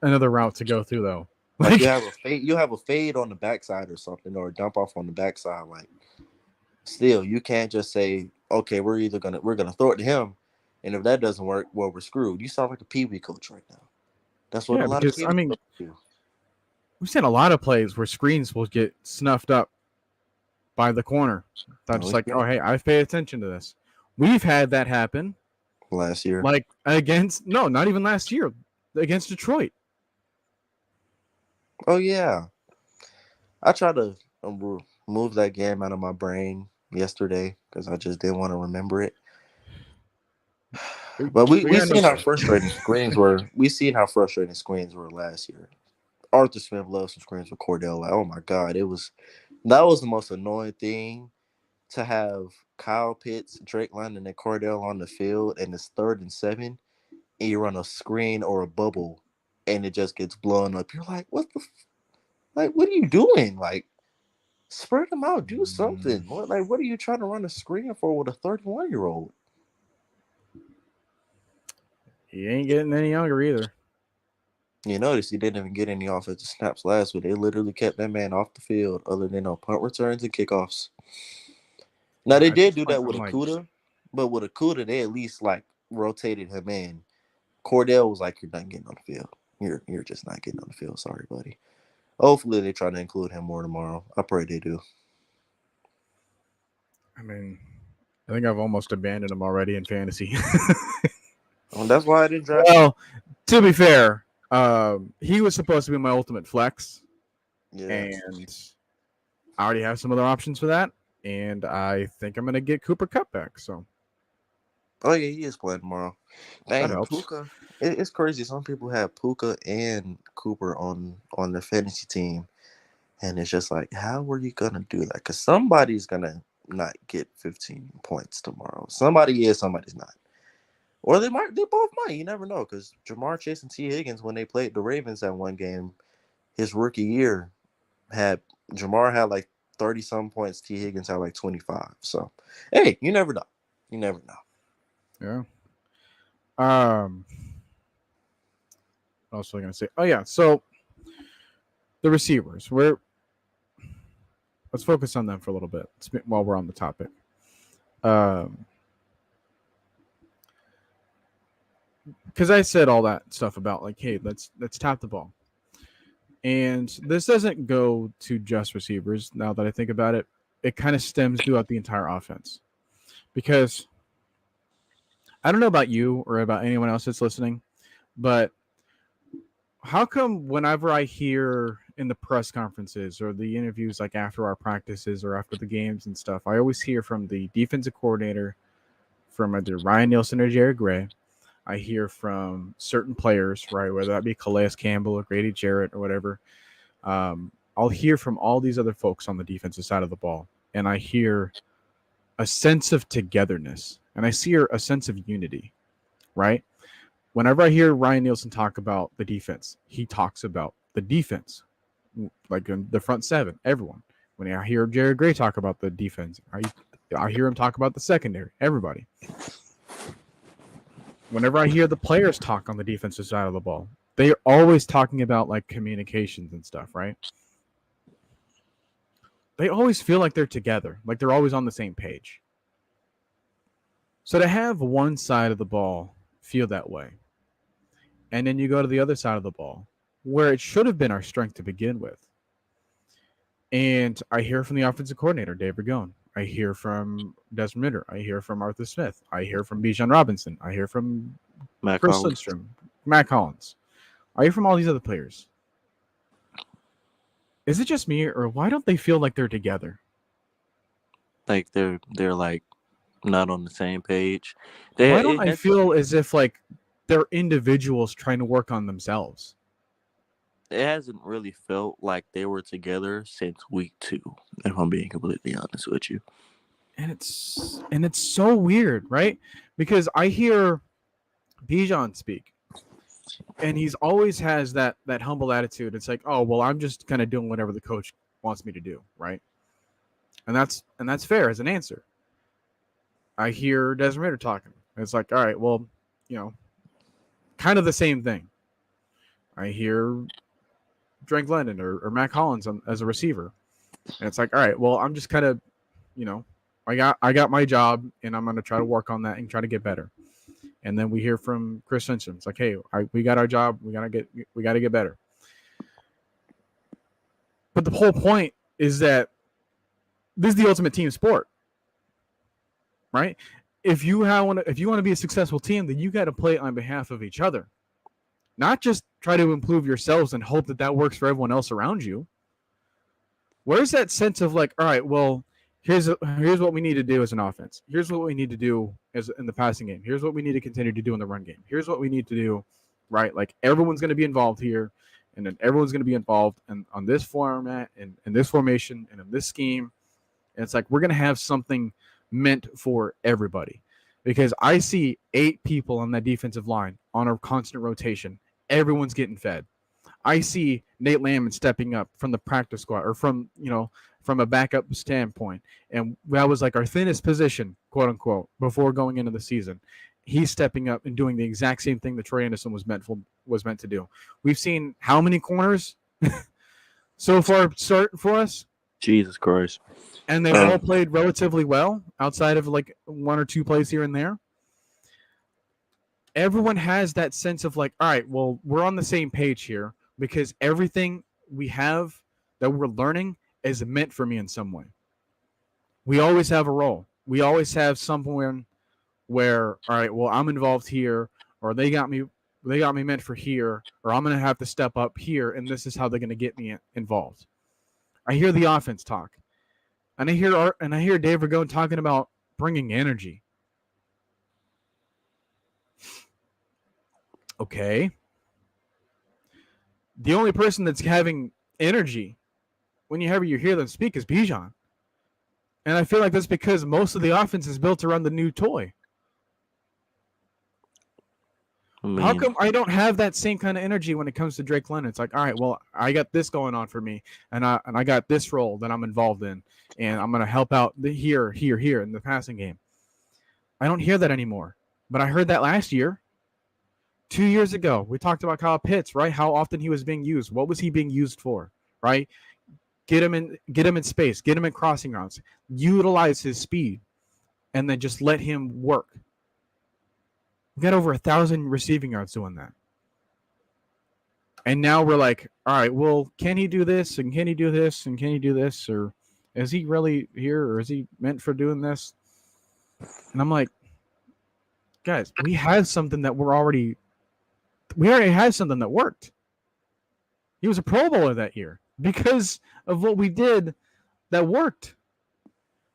another route to go through though. Like you have a fade on the backside or something, or a dump off on the backside. Like, still, you can't just say, okay, we're gonna throw it to him, and if that doesn't work, well, we're screwed. You sound like a Pee Wee coach right now. That's what a lot of Pee Wee coaches do. We've seen a lot of plays where screens will get snuffed up by the corner. I'm just like, oh, hey, I've paid attention to this. We've had that happen last year. Like not even last year, against Detroit. Oh, yeah. I tried to move that game out of my brain yesterday because I just didn't want to remember it. But we seen how frustrating screens were. We seen how frustrating screens were last year. Arthur Smith loves some screens with Cordell. Like, oh my God, that was the most annoying thing to have Kyle Pitts, Drake London, and Cordell on the field, and it's 3rd and 7, and you run a screen or a bubble, and it just gets blown up. You're like, what are you doing? Like, spread them out, do something. What are you trying to run a screen for with a 31-year-old? He ain't getting any younger either. You notice he didn't even get any offensive snaps last week. They literally kept that man off the field other than on punt returns and kickoffs. Now, they did do that with Akuda, but with Akuda, they at least, rotated him in. Cordell was like, you're not getting on the field. You're just not getting on the field. Sorry, buddy. Hopefully, they try to include him more tomorrow. I pray they do. I mean, I think I've almost abandoned him already in fantasy. Well, that's why I didn't draft him. Well, to be fair, he was supposed to be my ultimate flex. Yeah. And I already have some other options for that. And I think I'm going to get Cooper Kupp back. So, oh, yeah, he is playing tomorrow. Dang, that helps. Puka. It's crazy. Some people have Puka and Cooper on their fantasy team. And it's just like, how are you going to do that? Because somebody's going to not get 15 points tomorrow. Somebody is, somebody's not. Or they both might. You never know. Because Jamar Chase and T. Higgins, when they played the Ravens that one game, his rookie year, Jamar had like 30-some points. T. Higgins had like 25. So, hey, you never know. You never know. Yeah. What else was I going to say? Oh, yeah. So, the receivers. Let's focus on them for a little bit while we're on the topic. Because I said all that stuff about, like, hey, let's tap the ball. And this doesn't go to just receivers. Now that I think about it, it kind of stems throughout the entire offense. Because I don't know about you or about anyone else that's listening, but how come whenever I hear in the press conferences or the interviews, like after our practices or after the games and stuff, I always hear from the defensive coordinator, from either Ryan Nielsen or Jared Gray. I hear from certain players, right, whether that be Calais Campbell or Grady Jarrett or whatever. I'll hear from all these other folks on the defensive side of the ball, and I hear a sense of togetherness, and I see a sense of unity, right? Whenever I hear Ryan Nielsen talk about the defense, he talks about the defense, like in the front seven, everyone. When I hear Jared Gray talk about the defense, I hear him talk about the secondary, everybody. Whenever I hear the players talk on the defensive side of the ball, they're always talking about like communications and stuff, right? They always feel like they're together, like they're always on the same page. So to have one side of the ball feel that way, and then you go to the other side of the ball, where it should have been our strength to begin with. And I hear from the offensive coordinator, Dave Ragone. I hear from Desmond Ridder. I hear from Arthur Smith. I hear from Bijan Robinson. I hear from Chris Lindstrom, Matt Collins. I hear from all these other players. Is it just me, or why don't they feel like they're together? Like they're like not on the same page. Why don't I feel as if like they're individuals trying to work on themselves? It hasn't really felt like they were together since week 2, if I'm being completely honest with you. And it's so weird, right? Because I hear Bijan speak, and he's always has that humble attitude. It's like, oh, well, I'm just kind of doing whatever the coach wants me to do, right? And that's fair as an answer. I hear Desmond Ridder talking. It's like, all right, well, kind of the same thing. I hear Drake London or Matt Collins as a receiver, and it's like, all right, well, I'm just kind of, I got my job, and I'm going to try to work on that and try to get better. And then we hear from Chris Lindstrom. It's like, hey, we got our job. We got to get better. But the whole point is that this is the ultimate team sport, right? If you want to be a successful team, then you got to play on behalf of each other, not just try to improve yourselves and hope that works for everyone else around you. Where's that sense of like, all right, well, here's what we need to do as an offense. Here's what we need to do as in the passing game. Here's what we need to continue to do in the run game. Here's what we need to do, right? Like everyone's going to be involved here, and then everyone's going to be involved on this format and in this formation and in this scheme. And it's like we're going to have something meant for everybody. Because I see 8 people on that defensive line on a constant rotation. Everyone's getting fed. I see Nate Landman stepping up from the practice squad or from a backup standpoint, and that was like our thinnest position, quote unquote, before going into the season. He's stepping up and doing the exact same thing that Trey Anderson was meant to do. We've seen how many corners so far start for us, Jesus Christ. and they've all played relatively well outside of like 1 or 2 plays here and there. Everyone has that sense of like, all right, well, we're on the same page here because everything we have that we're learning is meant for me in some way. We always have a role. We always have someone where, all right, well, I'm involved here, or they got me meant for here, or I'm going to have to step up here, and this is how they're going to get me involved. I hear the offense talk, and I hear Dave Ragone talking about bringing energy. Okay. The only person that's having energy whenever you hear them speak is Bijan. And I feel like that's because most of the offense is built around the new toy. How come I don't have that same kind of energy when it comes to Drake London? It's like, all right, well, I got this going on for me, and I got this role that I'm involved in, and I'm going to help out here in the passing game. I don't hear that anymore, but I heard that last year. 2 years ago, we talked about Kyle Pitts, right? How often he was being used. What was he being used for, right? Get him in space, get him in crossing routes, utilize his speed, and then just let him work. We got over 1,000 receiving yards doing that. And now we're like, all right, well, can he do this? And can he do this? And can he do this? Or is he really here? Or is he meant for doing this? And I'm like, guys, we had something that we already had something that worked. He was a Pro Bowler that year because of what we did that worked.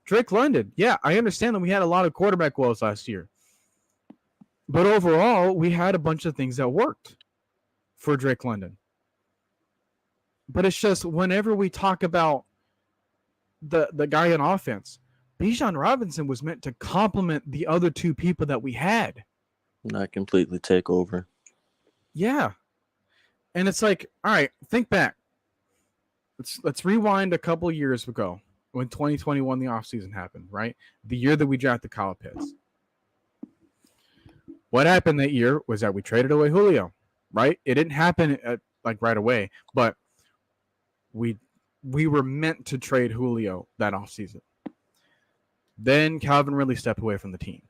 Drake London, yeah, I understand that we had a lot of quarterback woes last year. But overall, we had a bunch of things that worked for Drake London. But it's just whenever we talk about the guy in offense, Bijan Robinson was meant to complement the other 2 people that we had. Not completely take over. Yeah. And it's like, all right, think back. Let's rewind a couple years ago when 2021 the offseason happened, right? The year that we drafted Kyle Pitts. What happened that year was that we traded away Julio, right? It didn't happen right away, but we were meant to trade Julio that offseason. Then Calvin really stepped away from the team.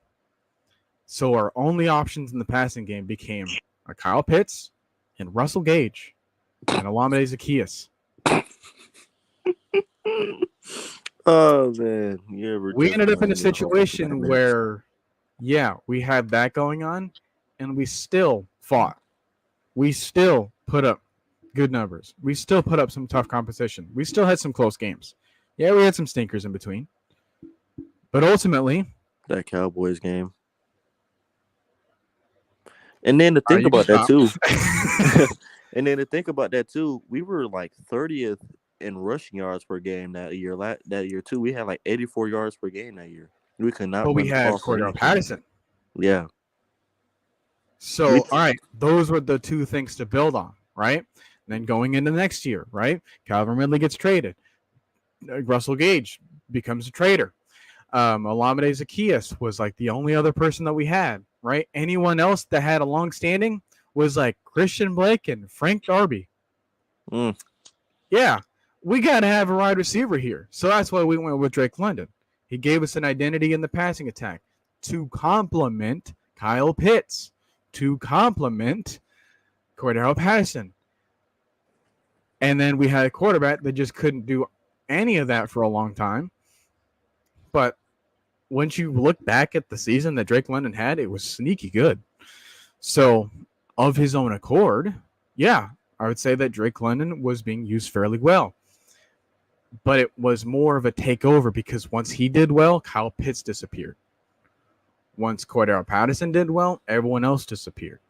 So our only options in the passing game became a Kyle Pitts and Russell Gage and Olamide Zaccheaus. Oh, man. We ended up in a situation where, yeah, we had that going on, and we still fought. We still put up good numbers. We still put up some tough competition. We still had some close games. Yeah, we had some stinkers in between. But ultimately, that Cowboys game. And then to think about that too, we were like 30th in rushing yards per game that year. That year too, we had like 84 yards per game that year. We could not. But we had Cordell Patterson. Yeah. So, all right, those were the 2 things to build on, right? And then going into next year, right? Calvin Ridley gets traded. Russell Gage becomes a trader. Olamide Zaccheaus was like the only other person that we had, right? Anyone else that had a long standing was like Christian Blake and Frank Darby. Yeah, we got to have a wide receiver here. So that's why we went with Drake London. He gave us an identity in the passing attack to complement Kyle Pitts, to complement Cordell Patterson. And then we had a quarterback that just couldn't do any of that for a long time. But once you look back at the season that Drake London had, it was sneaky good. So, of his own accord, yeah, I would say that Drake London was being used fairly well. But it was more of a takeover because once he did well, Kyle Pitts disappeared. Once Cordell Patterson did well, everyone else disappeared.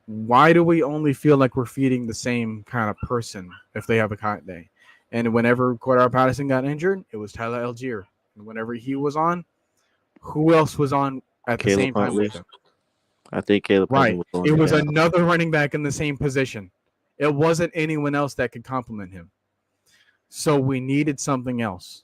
Why do we only feel like we're feeding the same kind of person if they have a hot day? And whenever Cordell Patterson got injured, it was Tyler Algier. And whenever he was on, who else was on at the Caleb same time Huntley. with him? I think Caleb Huntley Right. was on It there was now. another running back in the same position. It wasn't anyone else that could complement him. So we needed something else,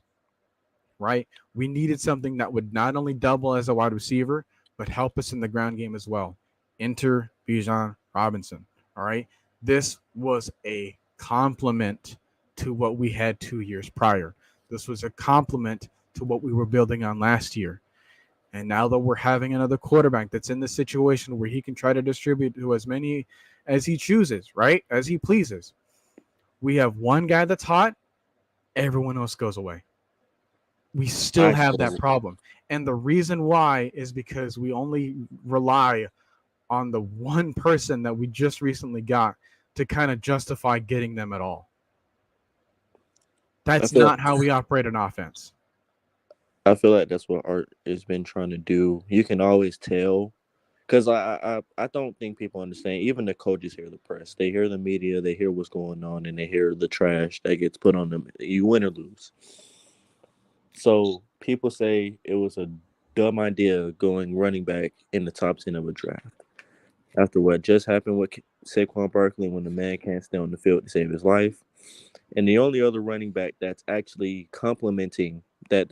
right? We needed something that would not only double as a wide receiver, but help us in the ground game as well. Enter Bijan Robinson. All right. This was a compliment to what we had 2 years prior. This was a compliment to what we were building on last year. And now that we're having another quarterback that's in the situation where he can try to distribute to as many as he chooses, right? As he pleases. We have one guy that's hot, everyone else goes away. We still have that Actually, problem. And the reason why is because we only rely on the one person that we just recently got to kind of justify getting them at all. I That's feel not how we operate an offense. I feel like that's what Art has been trying to do. You can always tell, because I don't think people understand. Even the coaches hear the press, they hear the media, they hear what's going on, and they hear the trash that gets put on them. You win or lose. So people say it was a dumb idea going running back in the top 10 of a draft after what just happened with Saquon Barkley when the man can't stay on the field to save his life. And the only other running back that's actually complimenting that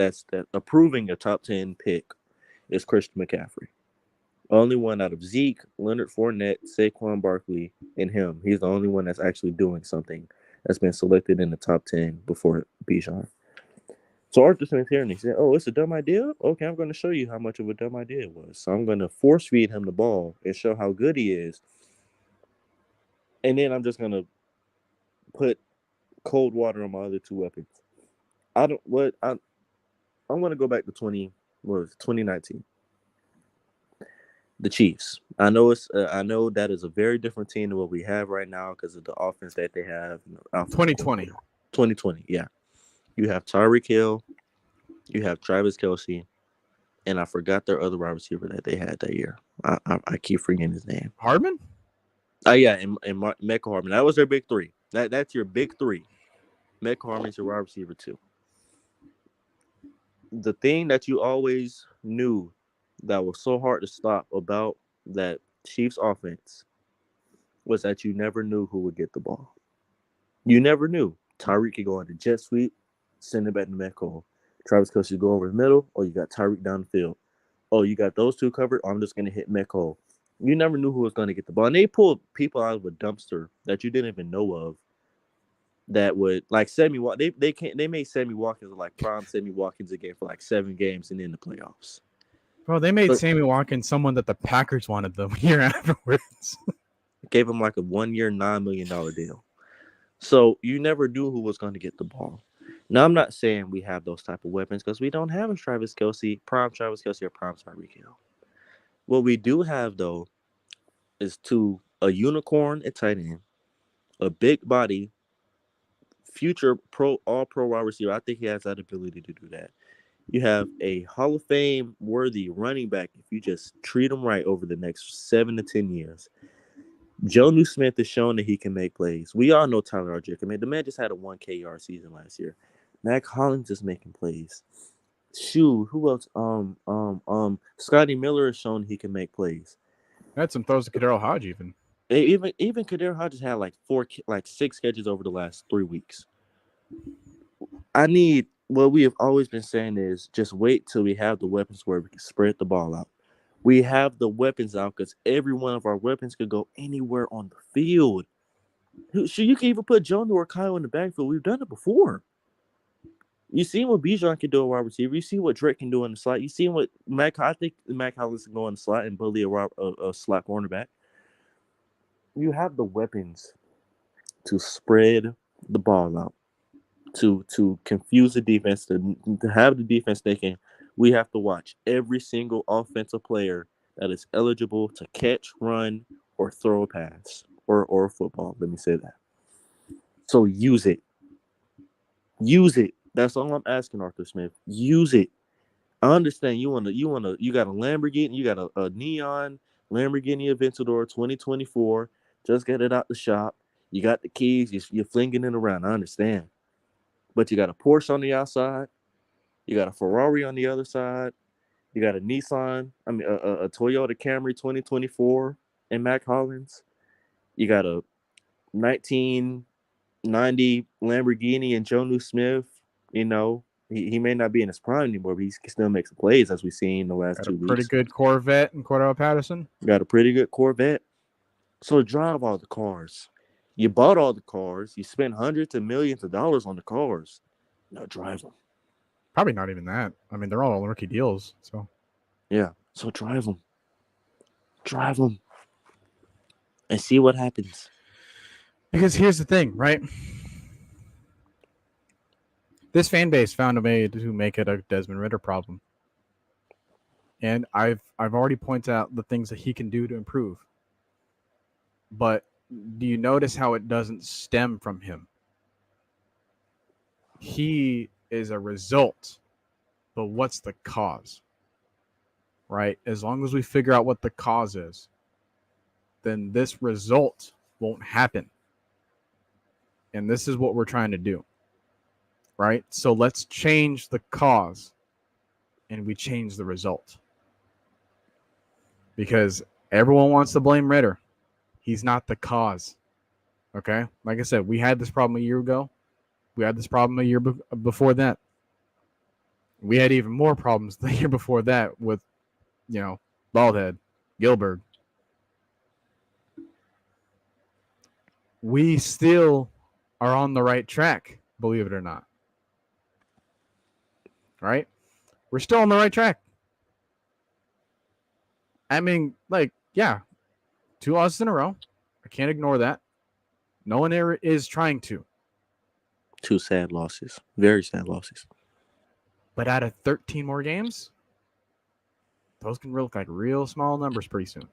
approving a top 10 pick is Christian McCaffrey. Only one out of Zeke, Leonard Fournette, Saquon Barkley, and him. He's the only one that's actually doing something that's been selected in the top 10 before Bijan. So Arthur Smith here and he said, "Oh, it's a dumb idea? Okay, I'm going to show you how much of a dumb idea it was. So I'm going to force feed him the ball and show how good he is. And then I'm just going to put cold water on my other two weapons. I don't what I'm going to go back to 2019. The Chiefs. I know that is a very different team than what we have right now because of the offense that they have. 2020. 2020, yeah. You have Tyreek Hill, you have Travis Kelce, and I forgot their other wide receiver that they had that year. I keep forgetting his name. Hardman? Oh yeah, and Mecca Hardman. That was their big three. That's your big three. Mecca Hardman's your wide receiver too. The thing that you always knew that was so hard to stop about that Chiefs offense was that you never knew who would get the ball. You never knew. Tyreek could go on the jet sweep, send it back to Metcalf. Travis Kelce go over the middle, or you got Tyreek down the field. Oh, you got those two covered. I'm just going to hit Metcalf. You never knew who was going to get the ball. And they pulled people out of a dumpster that you didn't even know of that would, like Sammy Watkins. They made Sammy Watkins like prime Sammy Watkins again for like 7 games and then the playoffs. Bro, they made But Sammy Watkins someone that the Packers wanted the year afterwards. gave him like a 1-year, $9 million deal. So you never knew who was going to get the ball. Now, I'm not saying we have those type of weapons because we don't have a prime Travis Kelce or prime Tyreek Hill. What we do have, though, is a unicorn at tight end, a big body, future all pro wide receiver. I think he has that ability to do that. You have a Hall of Fame worthy running back if you just treat him right over the next 7 to 10 years. Jonnu Smith has shown that he can make plays. We all know Tyler Algier. I mean, the man just had a 1K yard season last year. Mac Hollins is making plays. Shoot, who else? Scotty Miller has shown he can make plays. Had some throws to Kadero Hodge even. Even Kadero Hodges had like 6 catches over the last 3 weeks. What we have always been saying is just wait till we have the weapons where we can spread the ball out. We have the weapons out because every one of our weapons could go anywhere on the field. You can even put Jonah or Kyle in the backfield. We've done it before. You see what Bijan can do a wide receiver. You see what Drake can do in the slot. You see what I think Mac Hollins can go in the slot and bully a slot cornerback. You have the weapons to spread the ball out, to confuse the defense, to have the defense thinking we have to watch every single offensive player that is eligible to catch, run, or throw a pass or a football. Let me say that. So use it. Use it. That's all I'm asking, Arthur Smith. Use it. I understand you got a Lamborghini, you got a neon Lamborghini Aventador 2024. Just get it out the shop. You got the keys. You're flinging it around. I understand. But you got a Porsche on the outside. You got a Ferrari on the other side. You got a Nissan. A Toyota Camry 2024 and Mac Hollins. You got a 1990 Lamborghini and Jonu Smith. You know, he may not be in his prime anymore, but he can still make some plays as we've seen the last Got 2 a pretty weeks. good Corvette in Cordell Patterson. Got a pretty good Corvette. So drive all the cars. You bought all the cars. You spent hundreds of millions of dollars on the cars. Now drive them. Probably not even that. I mean, they're all rookie deals. So Yeah. So drive them. Drive them. And see what happens. because here's the thing, right? This fan base found a way to make it a Desmond Ridder problem. And I've already pointed out the things that he can do to improve. But do you notice how it doesn't stem from him? He is a result, but what's the cause? Right? As long as we figure out what the cause is, then this result won't happen. And this is what we're trying to do. Right? So let's change the cause and we change the result. Because everyone wants to blame Ridder. He's not the cause. Okay? Like I said, we had this problem a year ago. We had this problem a year before that. We had even more problems the year before that with, Baldhead, Gilbert. We still are on the right track, believe it or not. Right? We're still on the right track. I mean, 2 losses in a row. I can't ignore that. No one ever is trying to. 2 sad losses. Very sad losses. But out of 13 more games, those can look like real small numbers pretty soon.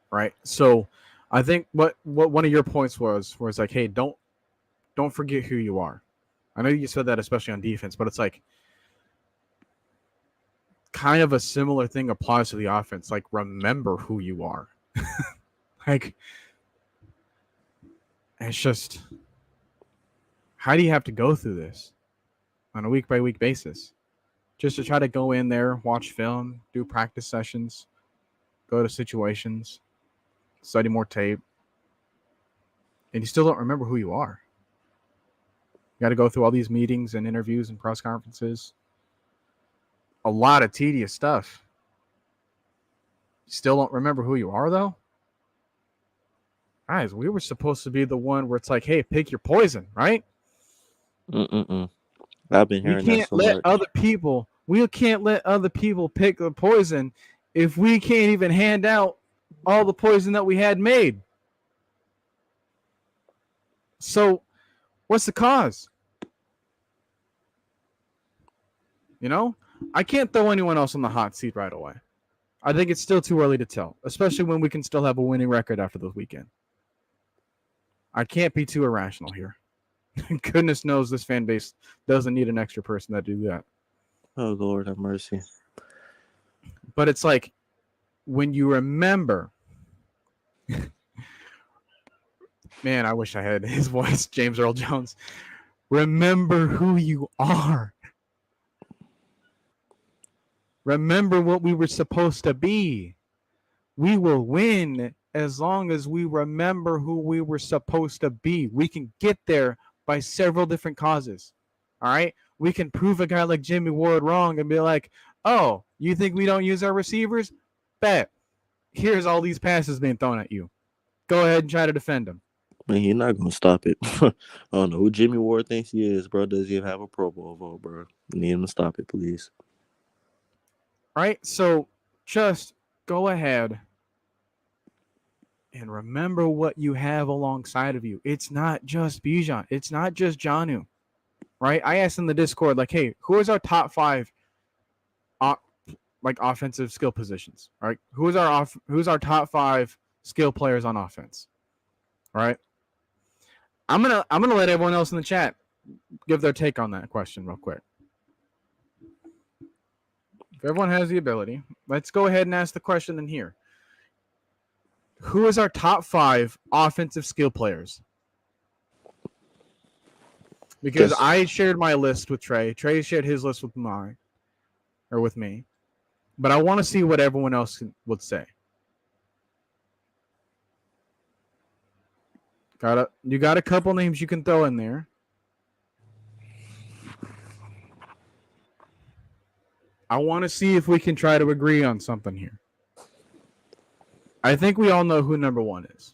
Right? So I think what one of your points was like, hey, don't forget who you are. I know you said that especially on defense, but it's like kind of a similar thing applies to the offense. Like, remember who you are. Like, it's just, how do you have to go through this on a week-by-week basis? Just to try to go in there, watch film, do practice sessions, go to situations, study more tape, and you still don't remember who you are. You got to go through all these meetings and interviews and press conferences. A lot of tedious stuff. You still don't remember who you are, though? Guys, we were supposed to be the one where it's like, hey, pick your poison, right? I've been hearing that so much. We can't let other people pick the poison if we can't even hand out all the poison that we had made. So, what's the cause? I can't throw anyone else on the hot seat right away. I think it's still too early to tell, especially when we can still have a winning record after the weekend. I can't be too irrational here. Goodness knows this fan base doesn't need an extra person that do that. Oh, Lord have mercy. But it's like, when you remember, man, I wish I had his voice, James Earl Jones. Remember who you are. Remember what we were supposed to be. We will win as long as we remember who we were supposed to be. We can get there by several different causes. All right? We can prove a guy like Jimmy Ward wrong and be like, oh, you think we don't use our receivers? Bet. Here's all these passes being thrown at you. Go ahead and try to defend them. Man, you're not going to stop it. I don't know who Jimmy Ward thinks he is, bro. Does he have a Pro Bowl vote, bro? Need him to stop it, please. Right? So just go ahead and remember what you have alongside of you. It's not just Bijan. It's not just Jonnu. Right? I asked in the Discord, like, hey, who is our top 5 offensive skill positions? All right? Who's our top 5 skill players on offense? All right? I'm gonna let everyone else in the chat give their take on that question real quick. If everyone has the ability, let's go ahead and ask the question in here. Who is our top 5 offensive skill players? because I shared my list with Trey. Trey shared his list with me. But I want to see what everyone else would say. You got a couple names you can throw in there. I want to see if we can try to agree on something here. I think we all know who number 1 is.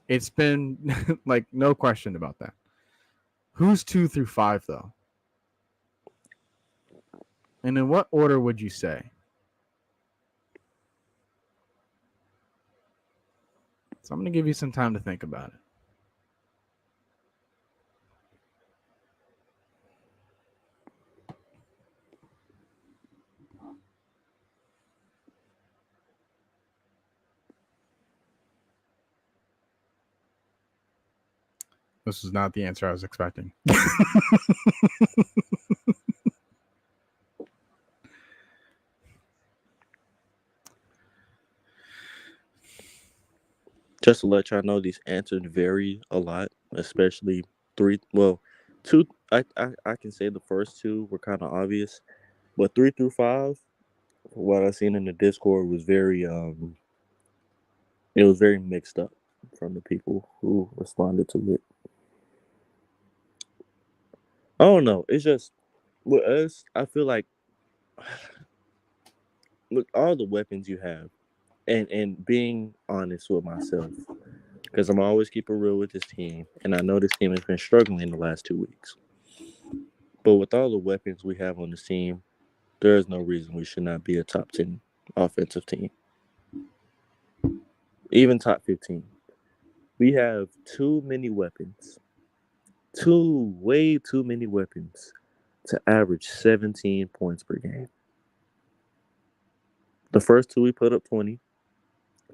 It's been like no question about that. Who's 2 through 5 though? And in what order would you say? So I'm going to give you some time to think about it. This is not the answer I was expecting. Just to let y'all know, these answers vary a lot, especially 3. Well, 2. I can say the first 2 were kind of obvious, but 3 through 5, what I seen in the Discord was very it was very mixed up from the people who responded to it. I don't know. It's just with us. I feel like look all the weapons you have, and being honest with myself, because I'm always keep it real with this team, and I know this team has been struggling the last 2 weeks. But with all the weapons we have on this team, there is no reason we should not be a top 10 offensive team, even top 15. We have too many weapons, way too many weapons to average 17 points per game. The first 2 we put up 20,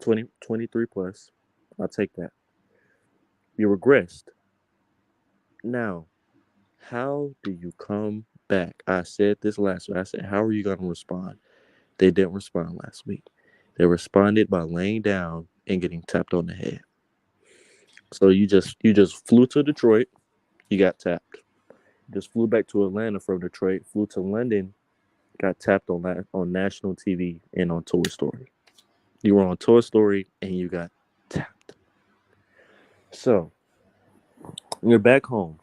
23 plus. I'll take that. You regressed. Now, how do you come back? I said this last week. I said, how are you going to respond? They didn't respond last week. They responded by laying down and getting tapped on the head. So you just flew to Detroit. You got tapped. Just flew back to Atlanta from Detroit. Flew to London. Got tapped on national TV and on Toy Story. You were on Toy Story and you got tapped. So you're back home.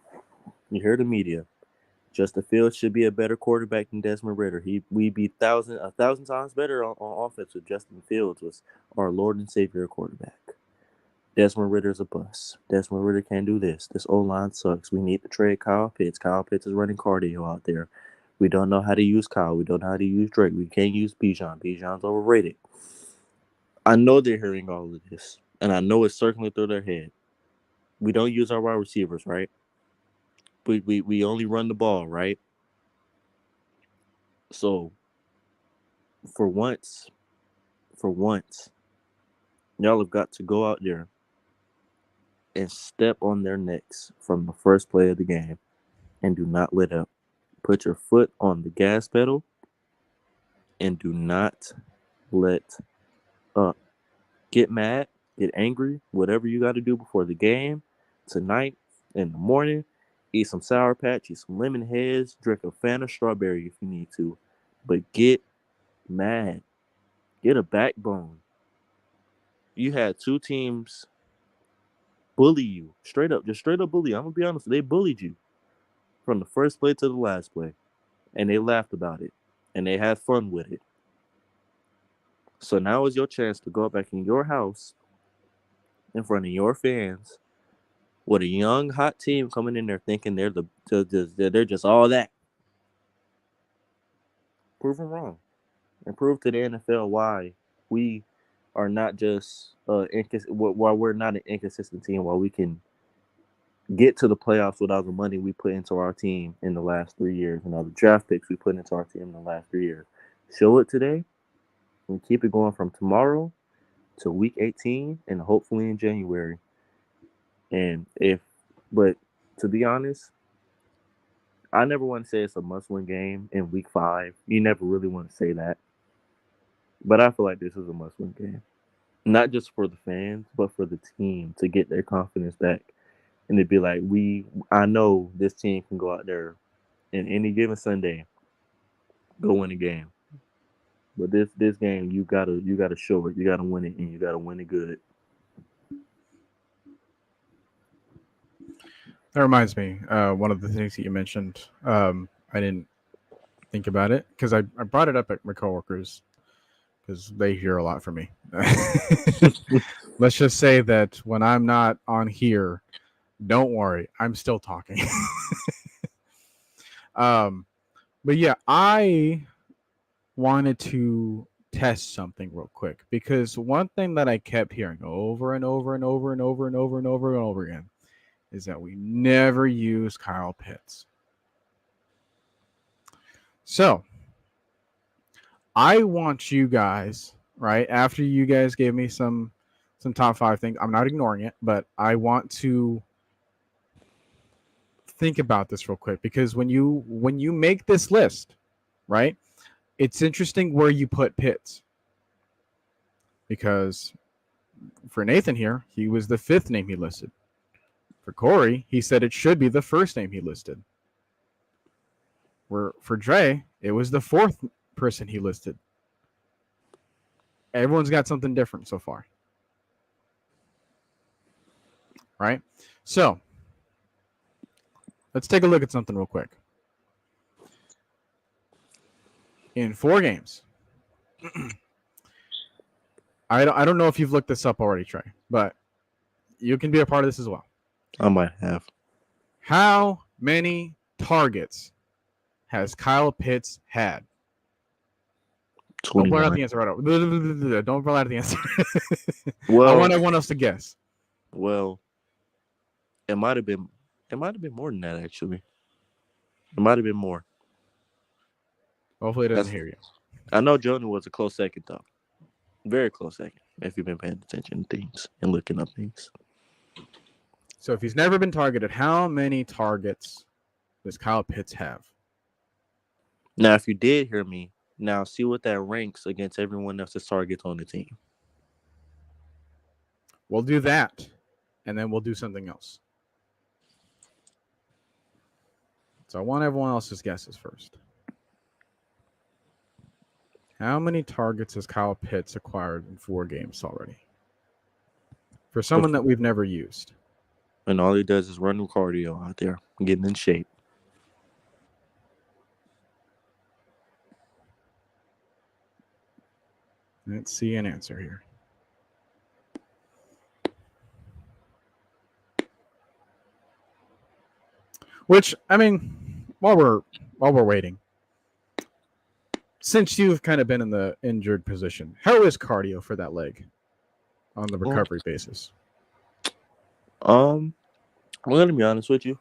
You hear the media. Justin Fields should be a better quarterback than Desmond Ritter. We'd be a thousand times better on offense if Justin Fields was our Lord and Savior quarterback. Desmond Ritter's a bust. Desmond Ritter can't do this. This O-line sucks. We need to trade Kyle Pitts. Kyle Pitts is running cardio out there. We don't know how to use Kyle. We don't know how to use Drake. We can't use Bijan. Bijan's overrated. I know they're hearing all of this, and I know it's circling through their head. We don't use our wide receivers, right? We only run the ball, right? So, for once, y'all have got to go out there and step on their necks from the first play of the game and do not let up. Put your foot on the gas pedal and do not let up. Get mad, get angry, whatever you got to do before the game, tonight, in the morning. Eat some Sour Patch, eat some lemon heads, drink a Fanta strawberry if you need to. But get mad. Get a backbone. You had 2 teams bully you. Straight up bully you. I'm going to be honest. They bullied you from the first play to the last play. And they laughed about it. And they had fun with it. So now is your chance to go back in your house in front of your fans with a young, hot team coming in there thinking they're just all that. Prove them wrong. And prove to the NFL why we are not just why we're not an inconsistent team, why we can get to the playoffs without the money we put into our team in the last 3 years and all the draft picks we put into our team in the last 3 years. Show it today and keep it going from tomorrow to week 18 and hopefully in January. But to be honest, I never want to say it's a must-win game in week 5. You never really want to say that. But I feel like this is a must-win game. Not just for the fans, but for the team to get their confidence back and it'd be like I know this team can go out there in any given Sunday, go win a game. But this game you gotta show it, you gotta win it, and you gotta win it good. That reminds me, one of the things that you mentioned. I didn't think about it because I brought it up at my coworkers because they hear a lot from me. Let's just say that when I'm not on here, don't worry, I'm still talking. um, but yeah, I wanted to test something real quick because one thing that I kept hearing over and over and over and over and over and over and over again is that we never use Kyle Pitts. So I want you guys, right after you guys gave me some top 5 things, I'm not ignoring it, but I want to think about this real quick because when you make this list, right, it's interesting where you put Pitts because for Nathan here, he was the 5th name he listed. For Corey, he said it should be the 1st name he listed. For Trey, it was the 4th person he listed. Everyone's got something different so far. Right? So, let's take a look at something real quick. In 4 games, I don't know if you've looked this up already, Trey, but you can be a part of this as well. I might have. How many targets has Kyle Pitts had? 21. Don't blurt out the answer right away. Don't blurt out the answer. Well, I want everyone else to guess. Well, it might have been more than that actually. It might have been more. Hopefully it doesn't hear you. I know Jonah was a close second though. Very close second. If you've been paying attention to things and looking up things. So if he's never been targeted, how many targets does Kyle Pitts have? Now, if you did hear me, now see what that ranks against everyone else's targets on the team. We'll do that, and then we'll do something else. So I want everyone else's guesses first. How many targets has Kyle Pitts acquired in 4 games already? For someone that we've never used. And all he does is run cardio out there, getting in shape. Let's see an answer here. Which, I mean, while we're waiting, since you've kind of been in the injured position, how is cardio for that leg on the recovery basis? I'm gonna be honest with you.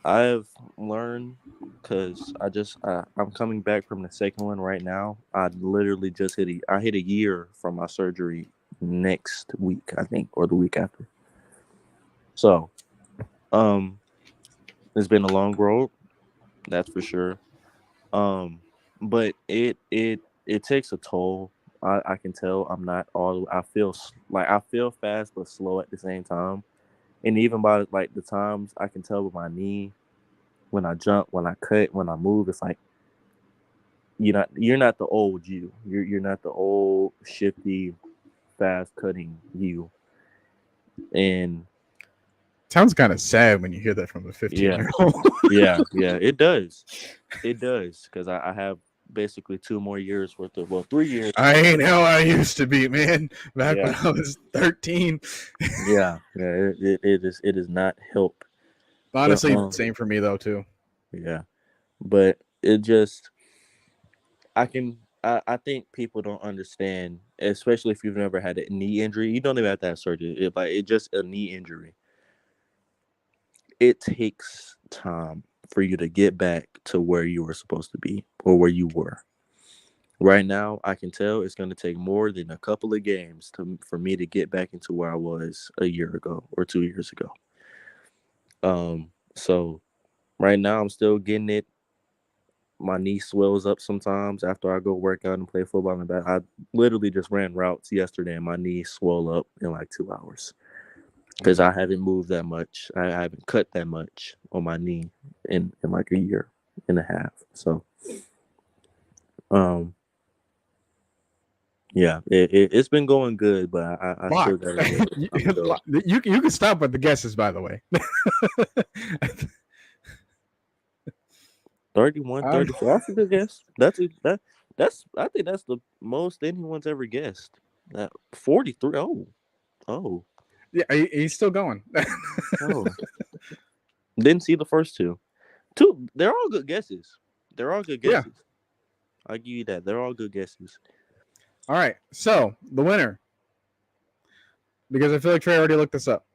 I've learned because I'm coming back from the second one right now. I literally just hit a year from my surgery next week, I think, or the week after. So, it's been a long road, that's for sure. But it takes a toll. I can tell I'm not all. I feel fast but slow at the same time. And even by like the times I can tell with my knee, when I jump, when I cut, when I move, it's like you're not the old you. You're not the old shifty, fast cutting you. And sounds kind of sad when you hear that from a 15-year-old. Yeah, it does. It does because I have basically 2 more years worth of 3 years. I ain't how I used to be, man. Back when I was 13. It does not help. Honestly, same for me though too. Yeah, but it just I think people don't understand, especially if you've never had a knee injury. You don't even have to have surgery. It's just a knee injury. It takes time for you to get back to where you were supposed to be or where you were. Right now, I can tell it's going to take more than a couple of games for me to get back into where I was a year ago or 2 years ago. So right now I'm still getting it. My knee swells up sometimes after I go work out and play football in the back. I literally just ran routes yesterday and my knee swelled up in like 2 hours. because I haven't moved that much. I haven't cut that much on my knee in like a year and a half. So, um, yeah, it's bbeen going good, but I still Lock. got a little time to go. You can stop with the guesses, by the way. 31, Um, 34. That's a good guess. That's I think that's the most anyone's ever guessed. 43. Oh, yeah, he's still going. oh. Didn't see the first two. Two, they're all good guesses. They're all good Yeah. guesses. I'll give you that. They're all good guesses. All right. So the winner, because I feel like Trey already looked this up.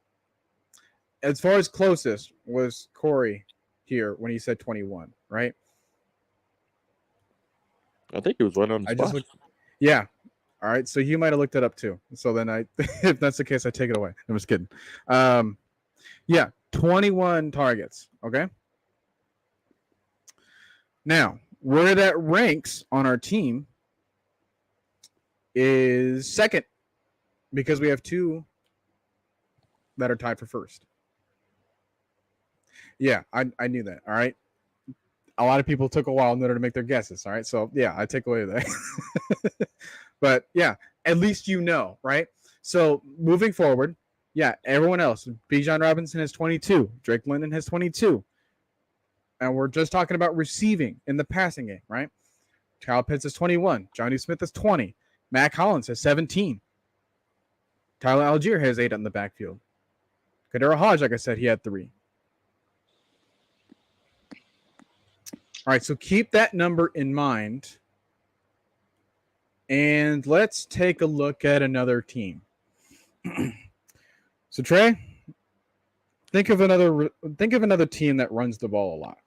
As far as closest was Corey here when he said 21, right? I think it was right on the I spot. just looked. Yeah. All right. So you might have looked it up too. So then if that's the case, I take it away. I'm just kidding. Yeah. 21 targets. Okay. Now, where that ranks on our team is second because we have two that are tied for first. Yeah, I knew that. All right. A lot of people took a while in order to make their guesses. All right. So, yeah, I take away that. But, yeah, at least you know, right? So, moving forward, yeah, everyone else. Bijan Robinson has 22. Drake London has 22. And we're just talking about receiving in the passing game, right? Kyle Pitts is 21. Johnny Smith is 20. Matt Collins has 17. Tyler Algier has 8 in the backfield. Kadera Hodge, like I said, he had 3. All right, so keep that number in mind. And let's take a look at another team. So Trey, think of another team that runs the ball a lot.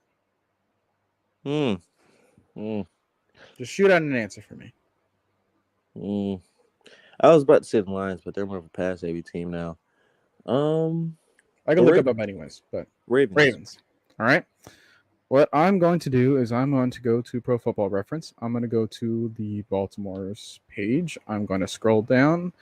Just shoot out an answer for me. I was about to say the Lions, but they're more of a pass heavy team now. I can look it up anyways, but Ravens. All right. What I'm going to do is I'm going to go to Pro Football Reference. I'm going to go to the Baltimore's page. I'm going to scroll down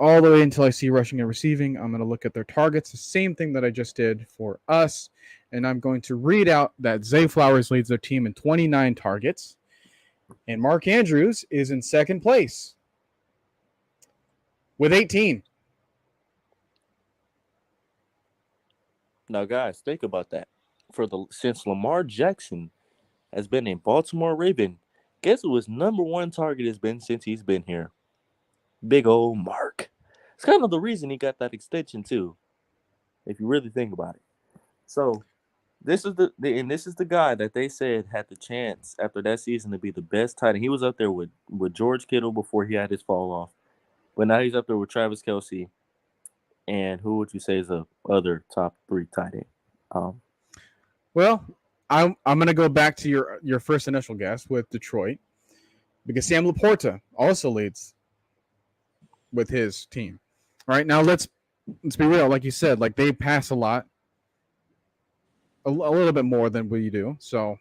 all the way until I see rushing and receiving. I'm going to look at their targets, the same thing that I just did for us. And I'm going to read out that Zay Flowers leads their team in 29 targets. And Mark Andrews is in second place with 18. Now, guys, think about that. Since Lamar Jackson has been a Baltimore Raven, guess who his number one target has been since he's been here? Big old Mark. It's kind of the reason he got that extension too, if you really think about it. So, this is the guy that they said had the chance after that season to be the best tight end. He was up there with George Kittle before he had his fall off, but now he's up there with Travis Kelce. And who would you say is the other top 3 tight end? Well, I'm going to go back to your first initial guess with Detroit because Sam Laporta also leads with his team. All right, now let's be real. Like you said, like they pass a lot, a little bit more than we do. So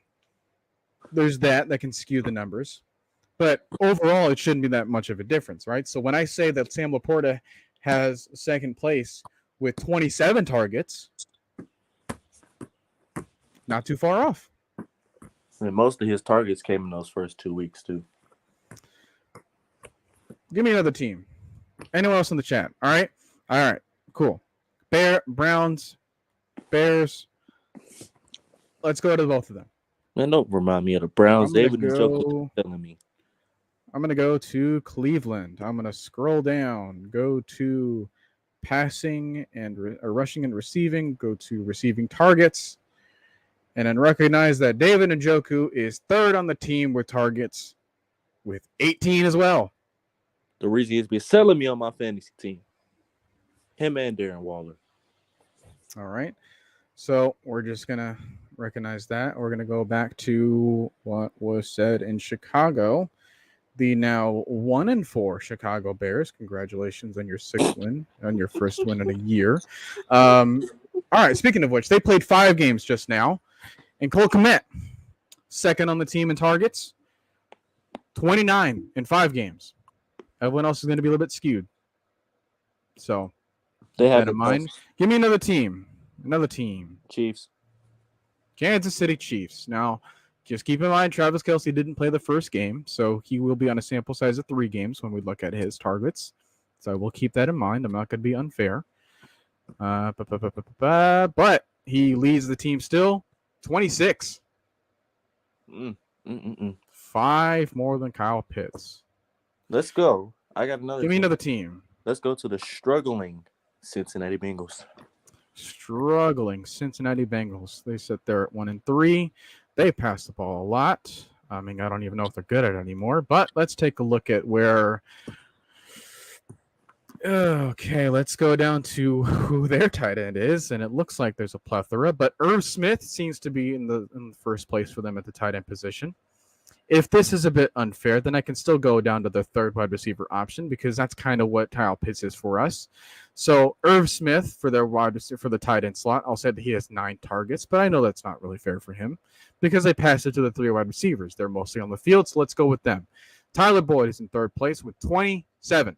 there's that can skew the numbers. But overall, it shouldn't be that much of a difference, right? So when I say that Sam Laporta has second place with 27 targets, not too far off. And most of his targets came in those first 2 weeks, too. Give me another team. Anyone else in the chat? All right. Cool. Browns, Bears. Let's go to both of them. Man, don't remind me of the Browns. David and Joe telling me. I'm going to go to Cleveland. I'm going to scroll down, go to passing and rushing and receiving, go to receiving targets, and then recognize that David Njoku is third on the team with targets with 18 as well. The reason he's been selling me on my fantasy team. Him and Darren Waller. All right. So we're just going to recognize that. We're going to go back to what was said in Chicago. The now 1-4 Chicago Bears. Congratulations on your 6th win, on your first win in a year. All right. Speaking of which, they played 5 games just now. And Cole Kmet, second on the team in targets, 29 in 5 games. Everyone else is going to be a little bit skewed. So They Keep have that the in mind. best. Give me another team. Another team. Chiefs. Kansas City Chiefs. Now, just keep in mind, Travis Kelce didn't play the first game, so he will be on a sample size of 3 games when we look at his targets. So we'll keep that in mind. I'm not going to be unfair. But he leads the team still 26. 5 more than Kyle Pitts. Let's go. I got another Give me team. another team. Let's go to the struggling Cincinnati Bengals. Struggling Cincinnati Bengals. They sit there at 1-3. They pass the ball a lot. I mean, I don't even know if they're good at it anymore. But let's take a look at where. Okay, let's go down to who their tight end is, and it looks like there's a plethora. But Irv Smith seems to be in the first place for them at the tight end position. If this is a bit unfair, then I can still go down to the third wide receiver option because that's kind of what Kyle Pitts is for us. So Irv Smith for their wide receiver for the tight end slot, I'll say that he has 9 targets, but I know that's not really fair for him because they pass it to the 3 wide receivers. They're mostly on the field, so let's go with them. Tyler Boyd is in third place with 27.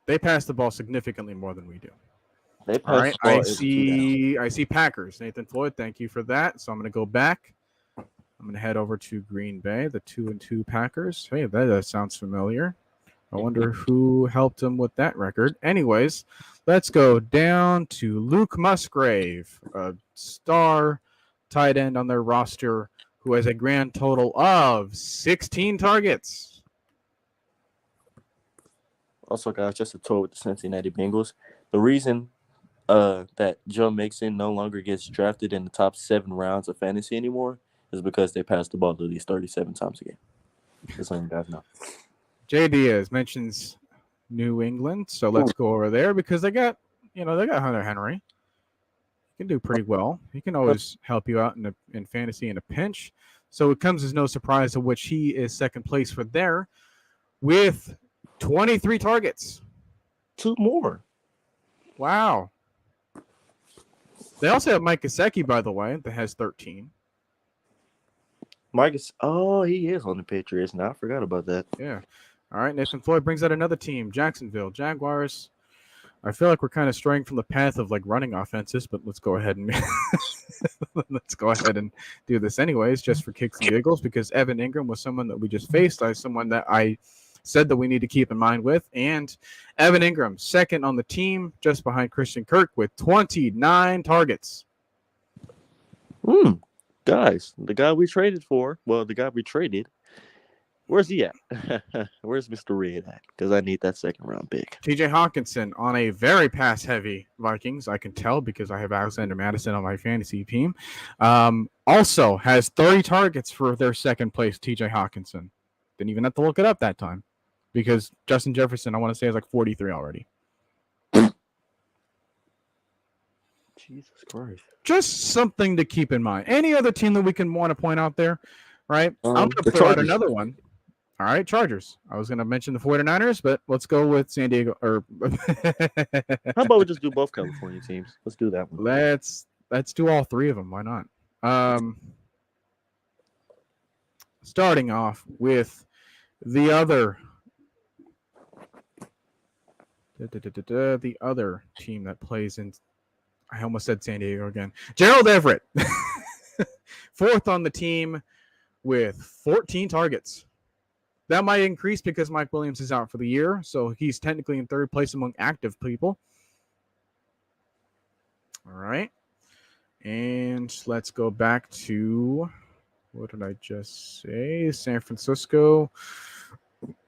They pass the ball significantly more than we do. All right, I see Packers. Nathan Floyd, thank you for that. So I'm going to go back. I'm going to head over to Green Bay, the 2-2 Packers. Hey, that sounds familiar. I wonder who helped them with that record. Anyways, let's go down to Luke Musgrave, a star tight end on their roster who has a grand total of 16 targets. Also, guys, just a tour with the Cincinnati Bengals. The reason that Joe Mixon no longer gets drafted in the top 7 rounds of fantasy anymore is because they pass the ball at least 37 times a game. Just letting you guys know. Jay Diaz mentions New England, so let's go over there because they got Hunter Henry. He can do pretty well. He can always help you out in fantasy in a pinch. So it comes as no surprise of which he is second place for there with 23 targets. 2 more. Wow. They also have Mike Gesicki, by the way, that has 13. He is on the Patriots now. I forgot about that. Yeah. All right, Nathan Floyd brings out another team, Jacksonville Jaguars. I feel like we're kind of straying from the path of like running offenses, but let's go ahead and do this anyways, just for kicks and giggles, because Evan Ingram was someone that we just faced. Someone that I said that we need to keep in mind with. And Evan Ingram, second on the team, just behind Christian Kirk with 29 targets. Guys, the guy we traded, where's he at? Where's Mr. Red at? Because I need that second round pick. TJ Hawkinson on a very pass-heavy Vikings. I can tell because I have Alexander Madison on my fantasy team. Also has 30 targets for their second place, TJ Hawkinson. Didn't even have to look it up that time because Justin Jefferson, I want to say, is like 43 already. Jesus Christ. Just something to keep in mind. Any other team that we can want to point out there, right? I'm going to throw out another one. All right, Chargers. I was going to mention the 49ers, but let's go with San Diego. How about we just do both California teams? Let's do that one. Let's do all 3 of them. Why not? Starting off with the other team that plays in. I almost said San Diego again. Gerald Everett, 4th on the team with 14 targets. That might increase because Mike Williams is out for the year, so he's technically in 3rd place among active people. All right. And let's go back to, what did I just say? San Francisco.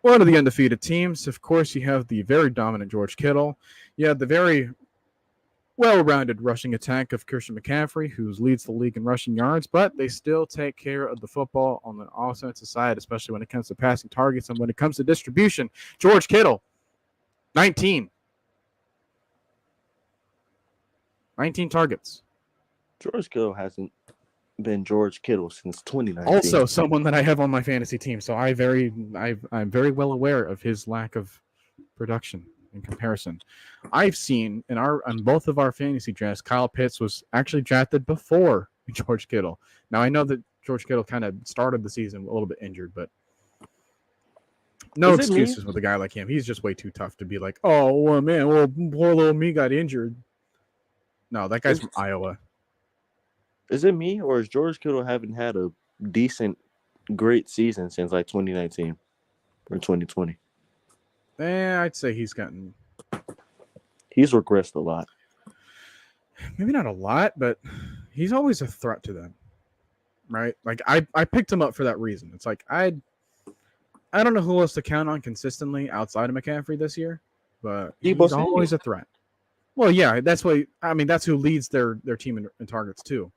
One of the undefeated teams. Of course, you have the very dominant George Kittle. You have the very well-rounded rushing attack of Christian McCaffrey, who leads the league in rushing yards, but they still take care of the football on the offensive side, especially when it comes to passing targets and when it comes to distribution. George Kittle, 19 targets. George Kittle hasn't been George Kittle since 2019. Also, someone that I have on my fantasy team, so I'm very well aware of his lack of production in comparison. I've seen in both of our fantasy drafts, Kyle Pitts was actually drafted before George Kittle. Now I know that George Kittle kind of started the season a little bit injured, but No Is it me? excuses with a guy like him. He's just way too tough to be like, oh, well, man, well, poor little me got injured. No, that guy's Is, from Iowa. is it me or is George Kittle haven't had a decent, great season since like 2019 or 2020? I'd say he's gotten He's regressed a lot. maybe not a lot, but he's always a threat to them, right? Like I picked him up for that reason. It's like I don't know who else to count on consistently outside of McCaffrey this year, but he's always a threat. Well, yeah, that's what I mean. That's who leads their team in targets too.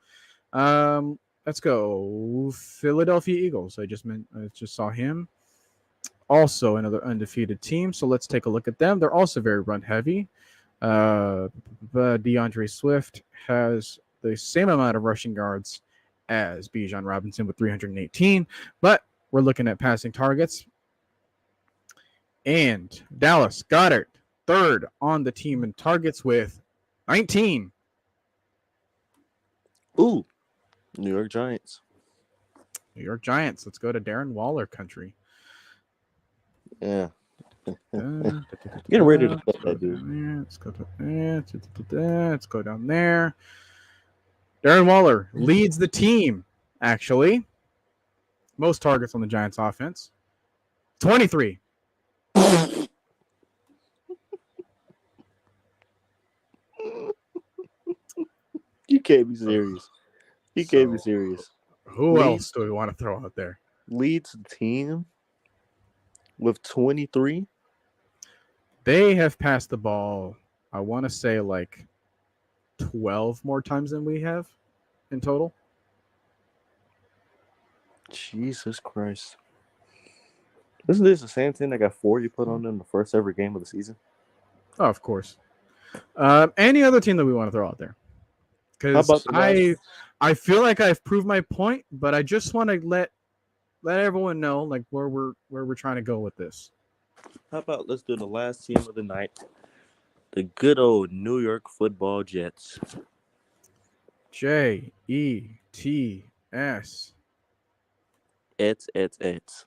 Let's go Philadelphia Eagles. I just saw him. Also another undefeated team. So let's take a look at them. They're also very run heavy. But DeAndre Swift has the same amount of rushing yards as Bijan Robinson with 318, but we're looking at passing targets. And Dallas Goedert, third on the team in targets with 19. Ooh, New York Giants. New York Giants. Let's go to Darren Waller country. Yeah. Getting ready to cut that dude. Let's go down there. Darren Waller leads the team, actually. Most targets on the Giants offense. 23. You can't be serious. He can't be serious. Who else do we want to throw out there? Leads the team with 23. They have passed the ball, I want to say, like 12 more times than we have in total. Jesus Christ. Isn't this the same thing that got 40 put on them the first ever game of the season? Oh, of course. Any other team that we want to throw out there? Because I feel like I've proved my point, but I just want to let everyone know like where we're trying to go with this. How about let's do the last team of the night, the good old New York Football Jets. Jets. It's.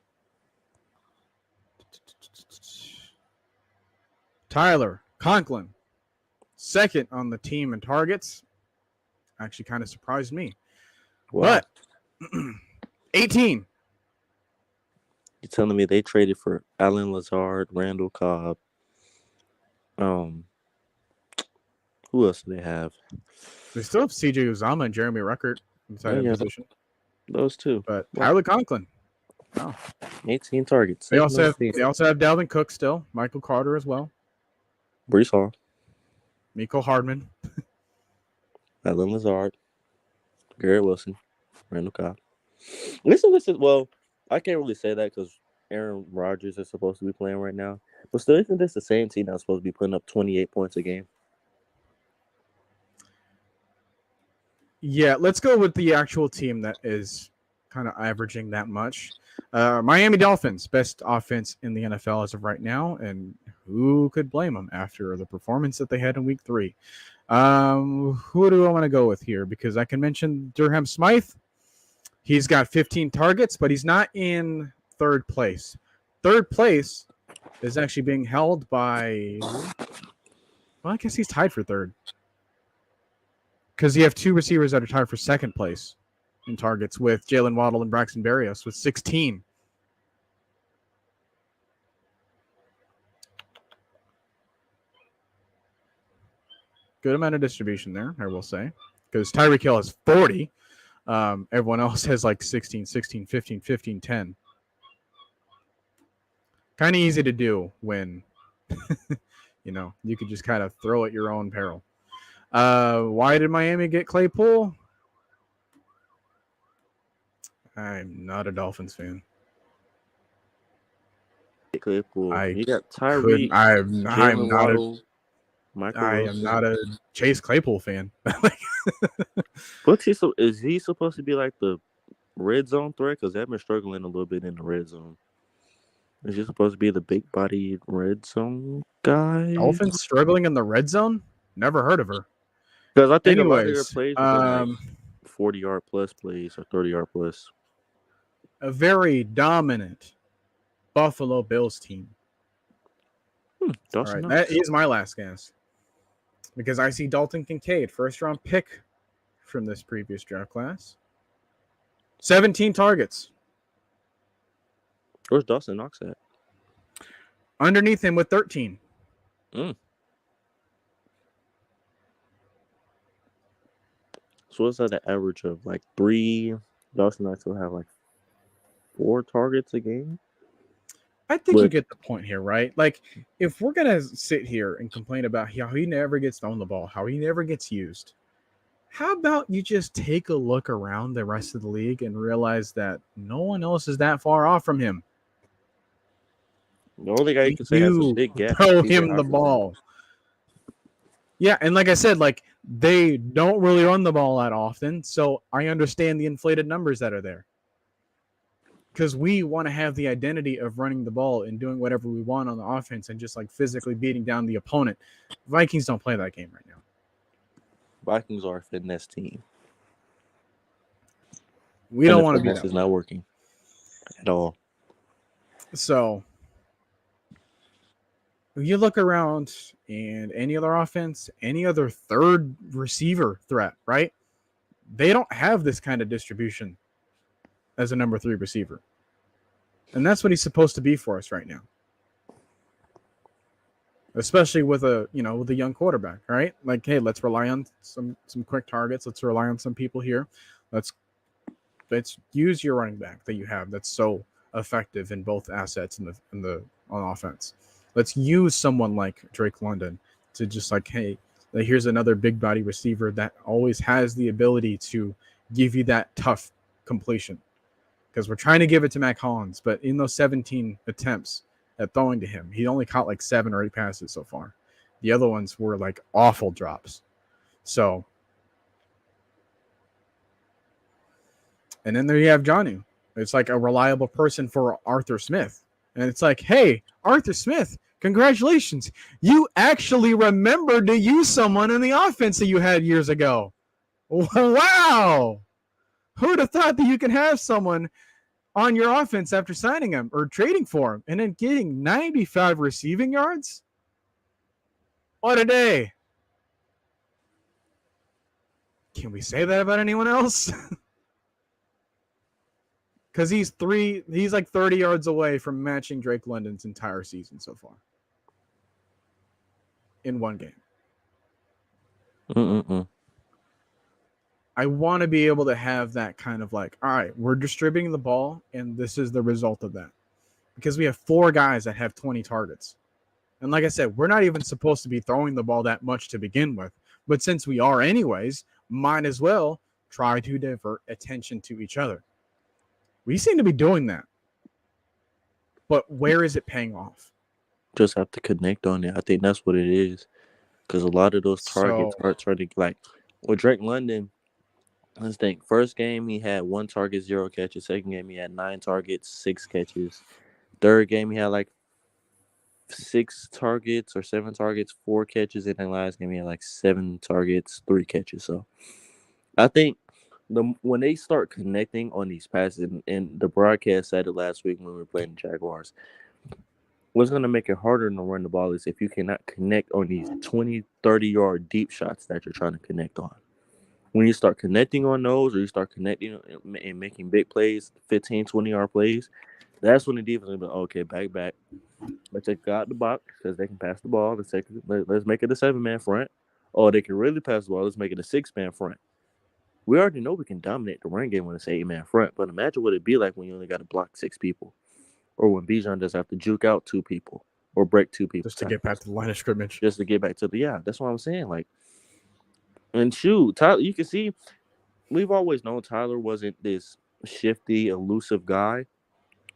Tyler Conklin, second on the team in targets. Actually kind of surprised me. Wow. But 18. You're telling me they traded for Allen Lazard, Randall Cobb. Who else do they have? They still have CJ Uzama and Jeremy Ruckert inside that position. Those two. But Tyler Conklin. Wow. 18 targets. They also have Dalvin Cook still, Michael Carter as well. Breece Hall. Miko Hardman. Allen Lazard. Garrett Wilson. Randall Cobb. Listen, well, I can't really say that because Aaron Rodgers is supposed to be playing right now. But still, isn't this the same team that's supposed to be putting up 28 points a game? Yeah, let's go with the actual team that is kind of averaging that much. Miami Dolphins, best offense in the NFL as of right now, and who could blame them after the performance that they had in Week 3? Who do I want to go with here? Because I can mention Durham Smythe. He's got 15 targets, but he's not in third place. Third place is actually being held by, well, I guess he's tied for third. Because you have two receivers that are tied for second place in targets with Jalen Waddle and Braxton Berrios with 16. Good amount of distribution there, I will say. Because Tyreek Hill has 40. Everyone else has like 16, 16, 15, 15, 10. Kind of easy to do when, you could just kind of throw at your own peril. Why did Miami get Claypool? I'm not a Dolphins fan. Claypool. You got Tyreek. I am not a Chase Claypool fan. Is he supposed to be like the red zone threat? Because they've been struggling a little bit in the red zone. Is he supposed to be the big bodied red zone guy? Dolphins struggling in the red zone? Never heard of her. Because I think a lot of their plays are like 40-yard plus plays or 30-yard plus. A very dominant Buffalo Bills team. All Dawson right, that Knox. is my last guess because I see Dalton Kincaid, first round pick from this previous draft class. 17 targets. Where's Dawson Knox at? Underneath him with 13. Mm. So what's that the average of like 3? Dawson Knox will have like 4 targets a game. I think you But get the point here, right? Like, if we're going to sit here and complain about how he never gets thrown the ball, how he never gets used, how about you just take a look around the rest of the league and realize that no one else is that far off from him? the only guy you can say has a You big gap is throw TJ him the Hawkinson. ball. Yeah, and like I said, like they don't really run the ball that often, so I understand the inflated numbers that are there. Because we want to have the identity of running the ball and doing whatever we want on the offense and just like physically beating down the opponent. Vikings don't play that game right now. Vikings are a finesse team. We And don't the want to be finesse that. is not working at all. So you look around and any other offense, any other third receiver threat, right? They don't have this kind of distribution as a number 3 receiver. And that's what he's supposed to be for us right now. Especially with a young quarterback, right? Like, hey, let's rely on some quick targets. Let's rely on some people here. Let's use your running back that you have that's so effective in both assets on offense. Let's use someone like Drake London to just like, hey, here's another big body receiver that always has the ability to give you that tough completion. Because we're trying to give it to Mac Hollins, but in those 17 attempts at throwing to him, he only caught like 7 or 8 passes so far. The other ones were like awful drops. So, and then there you have Jonnu. It's like a reliable person for Arthur Smith. And it's like, hey, Arthur Smith, congratulations. You actually remembered to use someone in the offense that you had years ago. Wow. Who'd have thought that you can have someone on your offense after signing him or trading for him and then getting 95 receiving yards? What a day. Can we say that about anyone else? Because he's like 30 yards away from matching Drake London's entire season so far in one game. I want to be able to have that kind of like, all right, we're distributing the ball, and this is the result of that. Because we have 4 guys that have 20 targets. And like I said, we're not even supposed to be throwing the ball that much to begin with. But since we are anyways, might as well try to divert attention to each other. We seem to be doing that. But where is it paying off? Just have to connect on it. I think that's what it is. Because a lot of those targets are turning like with Drake London. Let's think. First game he had 1 target, 0 catches. Second game he had 9 targets, 6 catches. Third game he had like 6 targets or 7 targets, 4 catches. And then last game he had like 7 targets, 3 catches. So I think when they start connecting on these passes, and the broadcast said it last week when we were playing the Jaguars, what's going to make it harder to run the ball is if you cannot connect on these 20, 30-yard deep shots that you're trying to connect on. When you start connecting on those, or you start connecting and making big plays, 15, 20-yard plays, that's when the defense will be like, okay, back. Let's take it out the box because they can pass the ball. Let's make it a 7-man front. Or they can really pass the ball. Let's make it a 6-man front. We already know we can dominate the run game when it's an 8-man front, but imagine what it'd be like when you only got to block 6 people. Or when Bijan does have to juke out 2 people or break 2 people. Just to get back to the line of scrimmage. Just to get back to that's what I'm saying. Like, and shoot, Tyler, you can see, we've always known Tyler wasn't this shifty, elusive guy.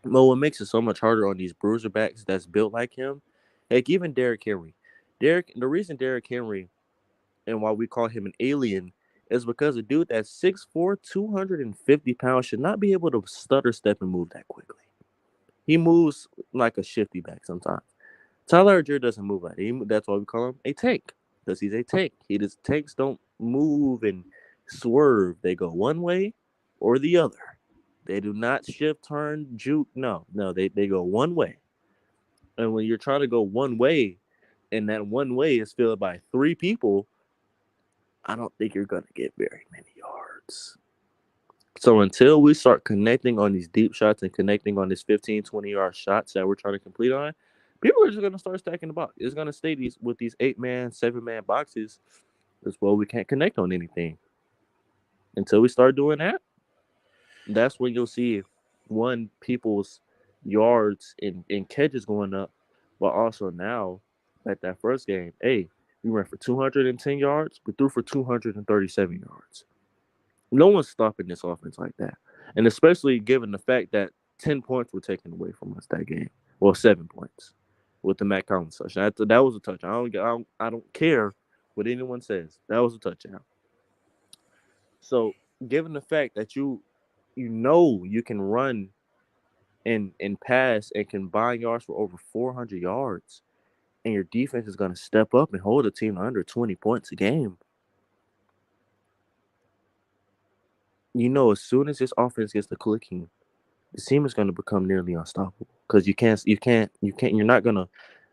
But what makes it so much harder on these bruiser backs that's built like him, like even Derrick Henry. The reason Derrick Henry and why we call him an alien is because a dude that's 6'4", 250 pounds should not be able to stutter step and move that quickly. He moves like a shifty back sometimes. Tyler Algier doesn't move like that. That's why we call him a tank, because he's a tank. Tanks don't move and swerve. They go one way or the other. They do not shift, turn, juke. No, they go one way. And when you're trying to go one way, and that one way is filled by three people, I don't think you're gonna get very many yards. So until we start connecting on these deep shots and connecting on these 15, 20-yard shots that we're trying to complete on, people are just gonna start stacking the box. It's gonna stay these with these 8-man, 7-man boxes. As well, we can't connect on anything. Until we start doing that, that's when you'll see one people's yards and catches going up, but also now, like that first game, hey, we ran for 210 yards, we threw for 237 yards. No one's stopping this offense like that, and especially given the fact that 10 points were taken away from us that game. Well, 7 points with the Matt Collins touchdown. That was a touchdown. I don't care what anyone says. That was a touchdown. So, given the fact that you can run and pass and combine yards for over 400 yards, and your defense is going to step up and hold a team to under 20 points a game. As soon as this offense gets to clicking, the team is going to become nearly unstoppable because you're not going to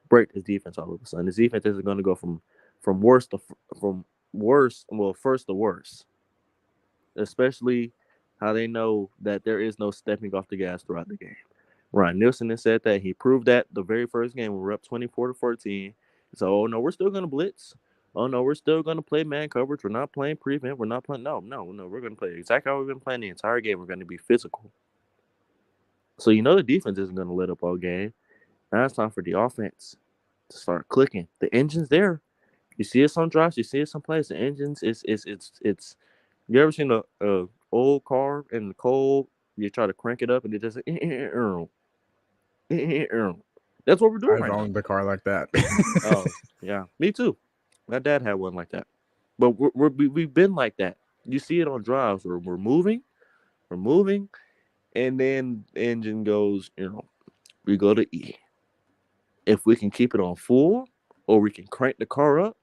break this defense all of a sudden. This defense is going to go from worst to from worst, well, first to worst, especially how they know that there is no stepping off the gas throughout the game. Ryan Nielsen has said that. He proved that the very first game we were up 24-14. So, oh no, we're still gonna blitz. Oh no, we're still gonna play man coverage. We're not playing prevent. We're not playing. No. We're gonna play exactly how we've been playing the entire game. We're gonna be physical. So the defense isn't gonna let up all game. Now it's time for the offense to start clicking. The engine's there. You see it some drives. You see it some plays. The engines it's. You ever seen a old car in the cold? You try to crank it up and it just that's what we're doing I've right now. owned the car like that. Oh yeah, me too. My dad had one like that. But we've been like that. You see it on drives where we're moving, and then the engine goes. We go to E. If we can keep it on full, or we can crank the car up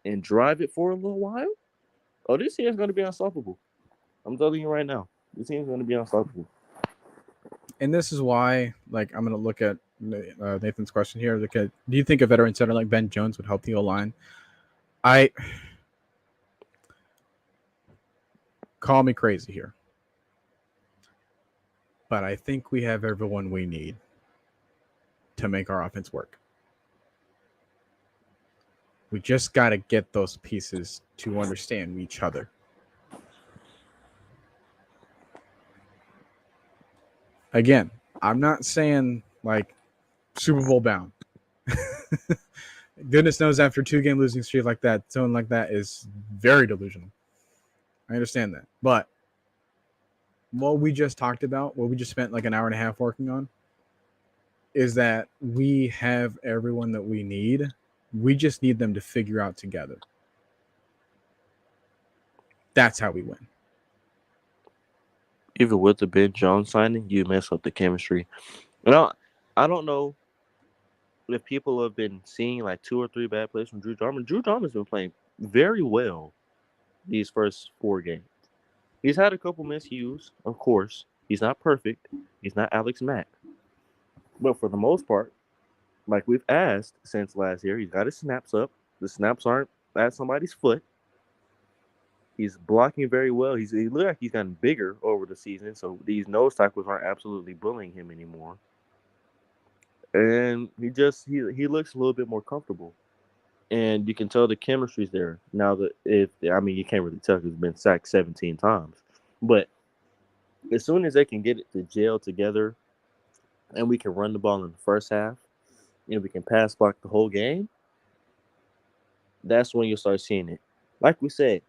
and drive it for a little while. Oh, this team is going to be unstoppable. I'm telling you right now, this team is going to be unstoppable. And this is why, like, I'm going to look at Nathan's question here. Look at, do you think a veteran center like Ben Jones would help the O line? I call me crazy here, but I think we have everyone we need to make our offense work. We just got to get those pieces to understand each other. Again, I'm not saying like Super Bowl bound. Goodness knows, after 2-game losing streak like that, someone like that is very delusional. I understand that. But what we just talked about, what we just spent like an hour and a half working on, is that we have everyone that we need. We just need them to figure out together. That's how we win. Even with the Ben Jones signing, you mess up the chemistry. And I don't know if people have been seeing like 2 or 3 bad plays from Drew Jarman. Drew Jarman's been playing very well these first 4 games. He's had a couple miscues, of course. He's not perfect. He's not Alex Mack. But for the most part, like we've asked since last year, he's got his snaps up. The snaps aren't at somebody's foot. He's blocking very well. He looks like he's gotten bigger over the season, so these nose tackles aren't absolutely bullying him anymore. And he looks a little bit more comfortable. And you can tell the chemistry's there. Now that you can't really tell because he's been sacked 17 times. But as soon as they can get it to gel together and we can run the ball in the first half and we can pass block the whole game, that's when you'll start seeing it. Like we said,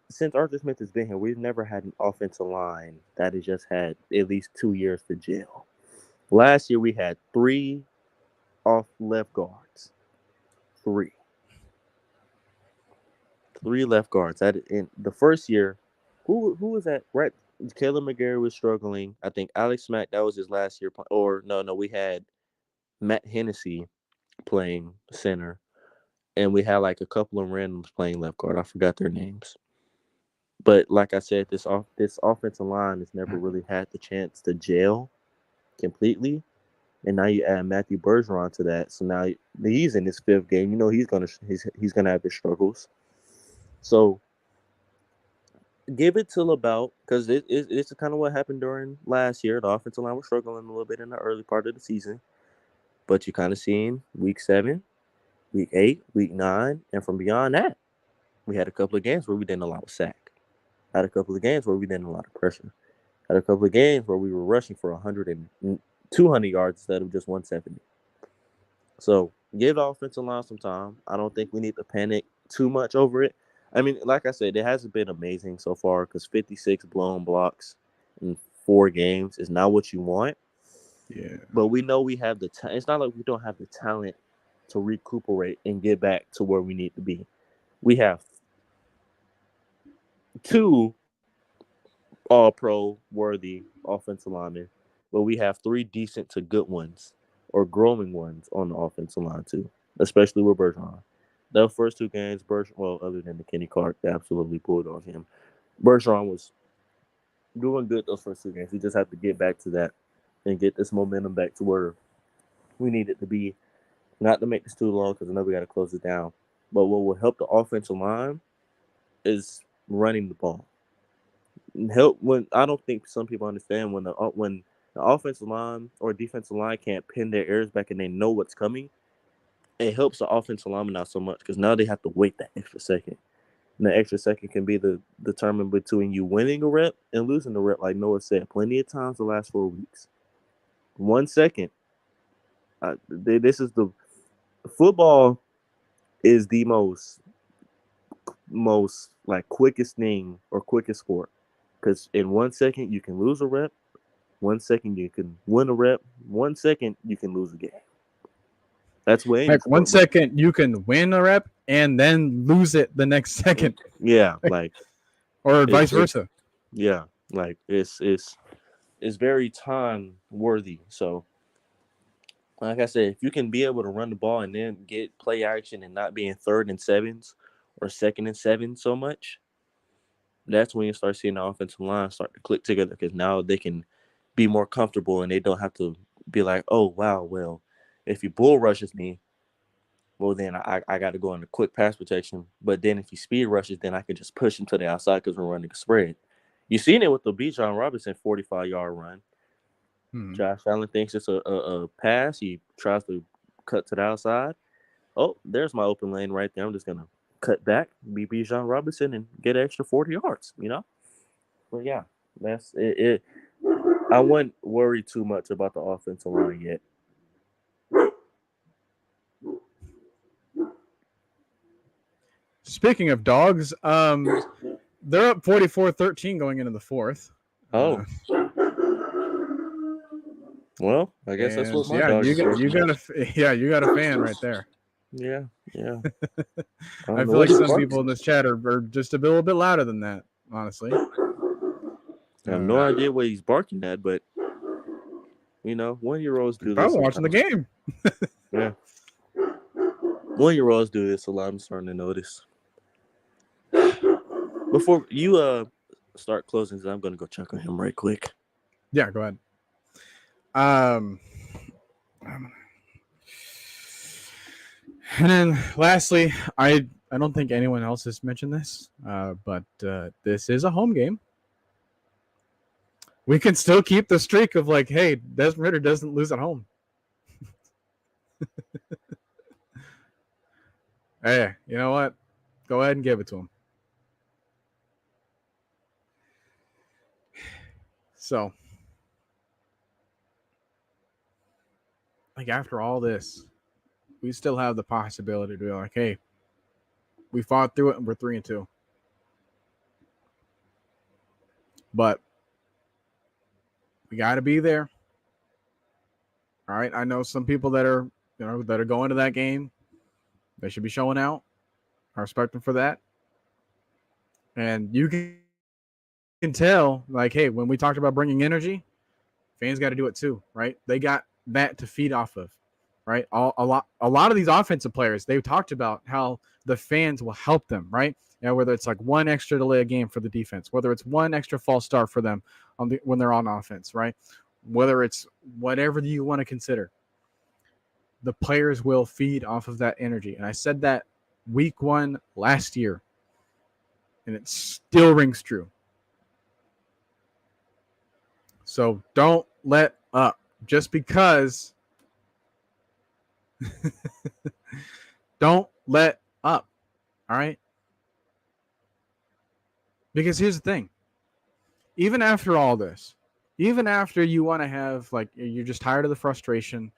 since Arthur Smith has been here, we've never had an offensive line that has just had at least 2 years to gel. Last year we had 3 off left guards. 3 left guards. That in the first year, who was that? Right, Caleb McGarry was struggling. I think Alex Mack, that was his last year. Or no, we had Matt Hennessy playing center, and we had like a couple of randoms playing left guard. I forgot their names. But like I said, this offensive line has never really had the chance to gel completely. And now you add Matthew Bergeron to that, so now he's in his fifth game. You know he's gonna have his struggles. So give it till about because it's kind of what happened during last year. The offensive line was struggling a little bit in the early part of the season, but you kind of seen week 7, week 8, week 9, and from beyond that, we had a couple of games where we didn't allow a sack. Had a couple of games where we didn't allow the pressure. Had a couple of games where we were rushing for 100 and 200 yards instead of just 170. So give the offensive line some time. I don't think we need to panic too much over it. I mean, like I said, it hasn't been amazing so far because 56 blown blocks in 4 games is not what you want. Yeah. But we know we have the talent. It's not like we don't have the talent to recuperate and get back to where we need to be. We have 2 all-pro worthy offensive linemen, but we have 3 decent to good ones or growing ones on the offensive line too, especially with Bergeron. The first 2 games, other than the Kenny Clark, they absolutely pulled on him. Bergeron was doing good those first 2 games. We just have to get back to that and get this momentum back to where we need it to be. Not to make this too long because I know we got to close it down. But what will help the offensive line is running the ball. Help when I don't think some people understand when the offensive line or defensive line can't pin their ears back and they know what's coming. It helps the offensive lineman out so much because now they have to wait that extra second. And the extra second can be the determined between you winning a rep and losing a rep, like Noah said plenty of times the last 4 weeks. 1 second. This is the football is the most like quickest thing or quickest sport. Because in 1 second you can lose a rep, 1 second you can win a rep, 1 second you can lose a game. That's what any Like 1 sport. second you can win a rep and then lose it the next second. Yeah, like or vice versa. Yeah, like it's very time worthy. So, like I said, if you can be able to run the ball and then get play action and not being 3rd and 7s or 2nd and 7 so much, that's when you start seeing the offensive line start to click together because now they can be more comfortable and they don't have to be like, oh, wow, well, if he bull rushes me, well, then I got to go into quick pass protection. But then if he speed rushes, then I can just push him to the outside because we're running a spread. You've seen it with the Bijan Robinson 45-yard run. Josh Allen thinks it's a pass. He tries to cut to the outside. Oh, there's my open lane right there. I'm just going to cut back, be Bijan Robinson, and get an extra 40 yards, you know? But, yeah, that's it. I wouldn't worry too much about the offensive line yet. Speaking of dogs, they're up 44-13 going into the 4th. Oh. Well, I guess that's what my dog is. You got a fan right there. Yeah. I feel like some people in this chat are just a little bit louder than that, honestly. I have no idea what he's barking at, but you know, 1-year-olds do this. Probably watching the game. Yeah. 1-year-olds do this a lot. I'm starting to notice. Before you start closing, I'm going to go check on him right quick. Yeah, go ahead. And then lastly, I don't think anyone else has mentioned this, but this is a home game. We can still keep the streak of like, hey, Desmond Ridder doesn't lose at home. Hey, you know what? Go ahead and give it to him. So, like after all this, we still have the possibility to be like, hey, we fought through it and we're 3-2. But we got to be there. All right. I know some people that are going to that game. They should be showing out. I respect them for that. And you can tell, like, hey, when we talked about bringing energy, fans got to do it too, right? They got that to feed off of. right? A lot of these offensive players, they've talked about how the fans will help them, right? Whether it's like one extra delay a game for the defense, whether it's one extra false start for them when they're on offense, right? Whether it's whatever you want to consider, the players will feed off of that energy. And I said that week 1 last year, and it still rings true. So don't let up just because. Don't let up. All right. Because here's the thing. Even after all this, even after you want to have, like, you're just tired of the frustration,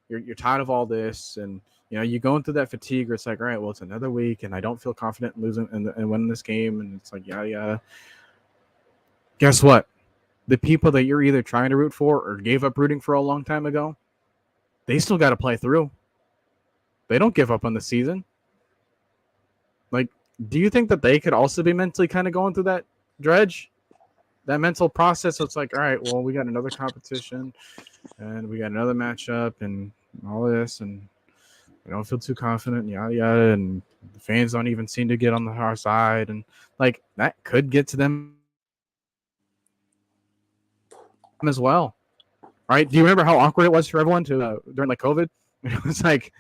you're tired of all this, and you're going through that fatigue where it's like, all right, well, it's another week and I don't feel confident in losing and winning this game, and it's like, yada. Guess what? The people that you're either trying to root for or gave up rooting for a long time ago, they still got to play through. They don't give up on the season. Like, do you think that they could also be mentally kind of going through that dredge, that mental process? So it's like, all right, well, we got another competition and we got another matchup and all this, and we don't feel too confident, yada, yada, and the fans don't even seem to get on our side. And, like, that could get to them as well. Right? Do you remember how awkward it was for everyone during, like, COVID? It was like,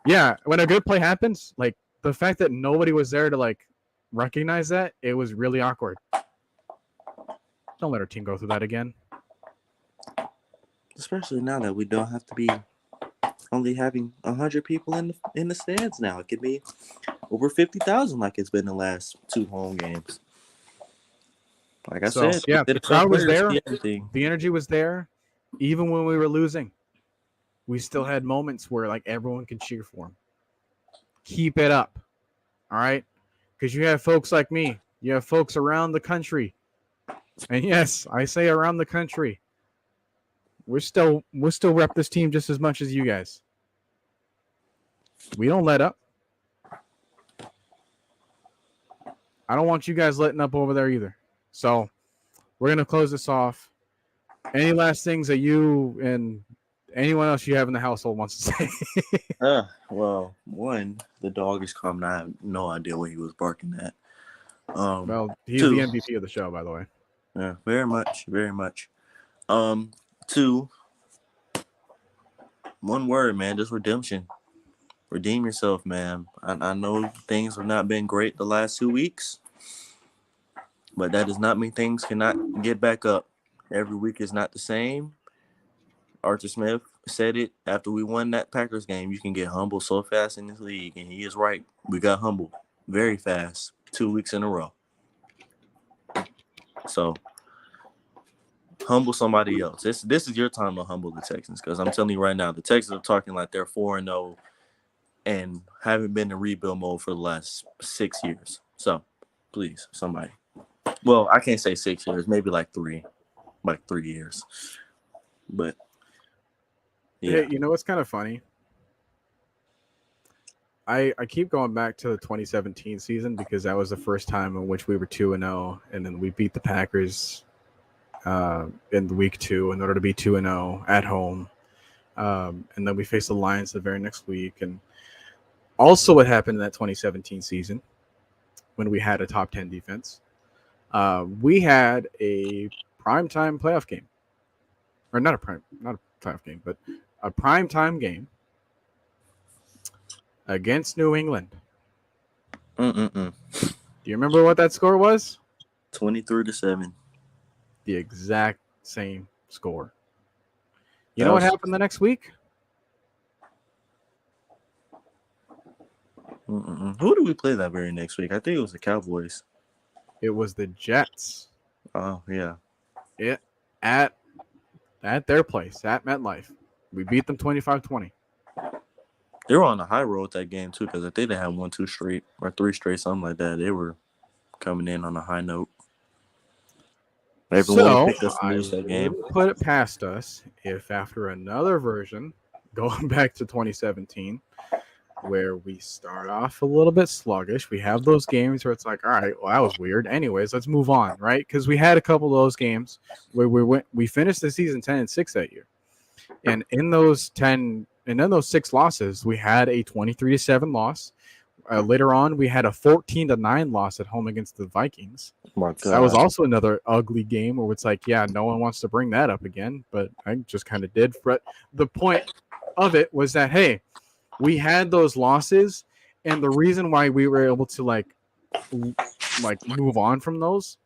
yeah, when a good play happens, like, the fact that nobody was there to, like, recognize that, it was really awkward. Don't let our team go through that again. Especially now that we don't have to be only having 100 people in the stands now. It could be over 50,000 like it's been the last 2 home games. Like I said, yeah, the crowd was there. The energy was there. Even when we were losing, we still had moments where, like, everyone could cheer for him. Keep it up. All right? Because you have folks like me. You have folks around the country. And yes, I say around the country. We're still rep this team just as much as you guys. We don't let up. I don't want you guys letting up over there either. So we're going to close this off. Any last things that you and anyone else you have in the household wants to say? Well, one, the dog is calm. I have no idea what he was barking at. Well, he's two, the MVP of the show, by the way. Yeah, very much, very much. 2, one word, man, just redemption. Redeem yourself, man. I know things have not been great the last 2 weeks, but that does not mean things cannot get back up. Every week is not the same. Arthur Smith said it after we won that Packers game. You can get humble so fast in this league, and he is right. We got humble very fast 2 weeks in a row. So humble somebody else. This is your time to humble the Texans, because I'm telling you right now, the Texans are talking like they're 4-0 and haven't been in rebuild mode for the last 6 years. So please, somebody. Well, I can't say 6 years, maybe like 3 years. But yeah. Hey, you know what's kind of funny? I keep going back to the 2017 season because that was the first time in which we were 2-0, and then we beat the Packers in week 2 in order to be 2-0 at home. And then we faced the Lions the very next week. And also what happened in that 2017 season when we had a top 10 defense, we had a primetime playoff game. Or not a playoff game, but a primetime game against New England. Do you remember what that score was? 23-7. The exact same score. You know what happened the next week? Who did we play that very next week? I think it was the Cowboys. It was the Jets. Oh, yeah. At their place, at MetLife. We beat them 25-20. They were on a high road that game, too, because I think they had 1, 2 straight or 3 straight, something like that. They were coming in on a high note. Everyone picked us to lose that game. Put it past us if after another version, going back to 2017, where we start off a little bit sluggish, we have those games where it's like, all right, well, that was weird. Anyways, let's move on, right? Because we had a couple of those games where we finished the season 10-6 that year. And in those 10 And then those 6 losses, we had a 23-7 loss. Later on, we had a 14-9 loss at home against the Vikings. My That was God. also another ugly game where it's like, yeah, no one wants to bring that up again, but I just kind of did. But the point of it was that, hey, we had those losses, and the reason why we were able to like move on from those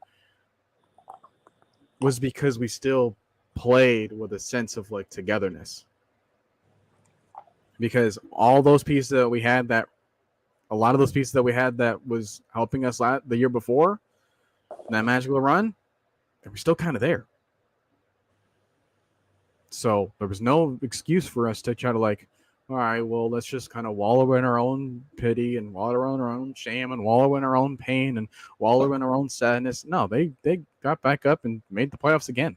was because we still played with a sense of like togetherness. Because all those pieces that we had that a lot of those pieces that we had that was helping us the year before, that magical run, they were still kind of there. So there was no excuse for us to try to like, all right, well, let's just kind of wallow in our own pity and wallow in our own shame and wallow in our own pain and wallow in our own sadness. No, they got back up and made the playoffs again.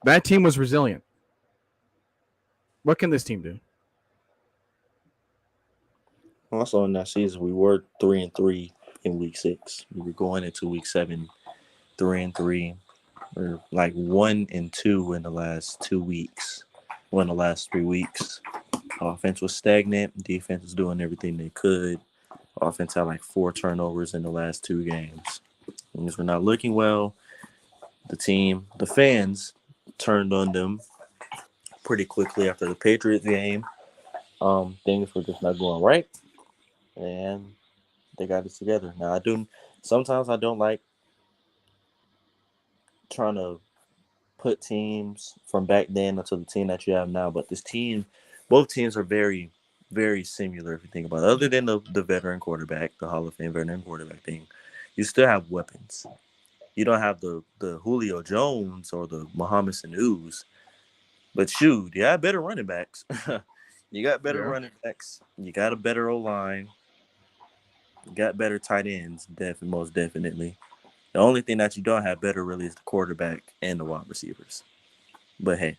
That team was resilient. What can this team do? Also in that season, we were 3-3 in week 6. We were going into week 7, 3-3, or like 1-2 in the last 2 weeks. Well, in the last 3 weeks, offense was stagnant. Defense was doing everything they could. Offense had like 4 turnovers in the last 2 games. Things were not looking well. The fans turned on them pretty quickly after the Patriots game. Things were just not going right. And they got it together. Now sometimes I don't like trying to put teams from back then into the team that you have now, but both teams are very, very similar if you think about it. Other than the veteran quarterback, the Hall of Fame veteran quarterback thing, you still have weapons. You don't have the Julio Jones or the Mohamed Sanu's, but shoot, you got better running backs. You got better running backs. You got a better O-line. You got better tight ends, most definitely. The only thing that you don't have better really is the quarterback and the wide receivers. But hey,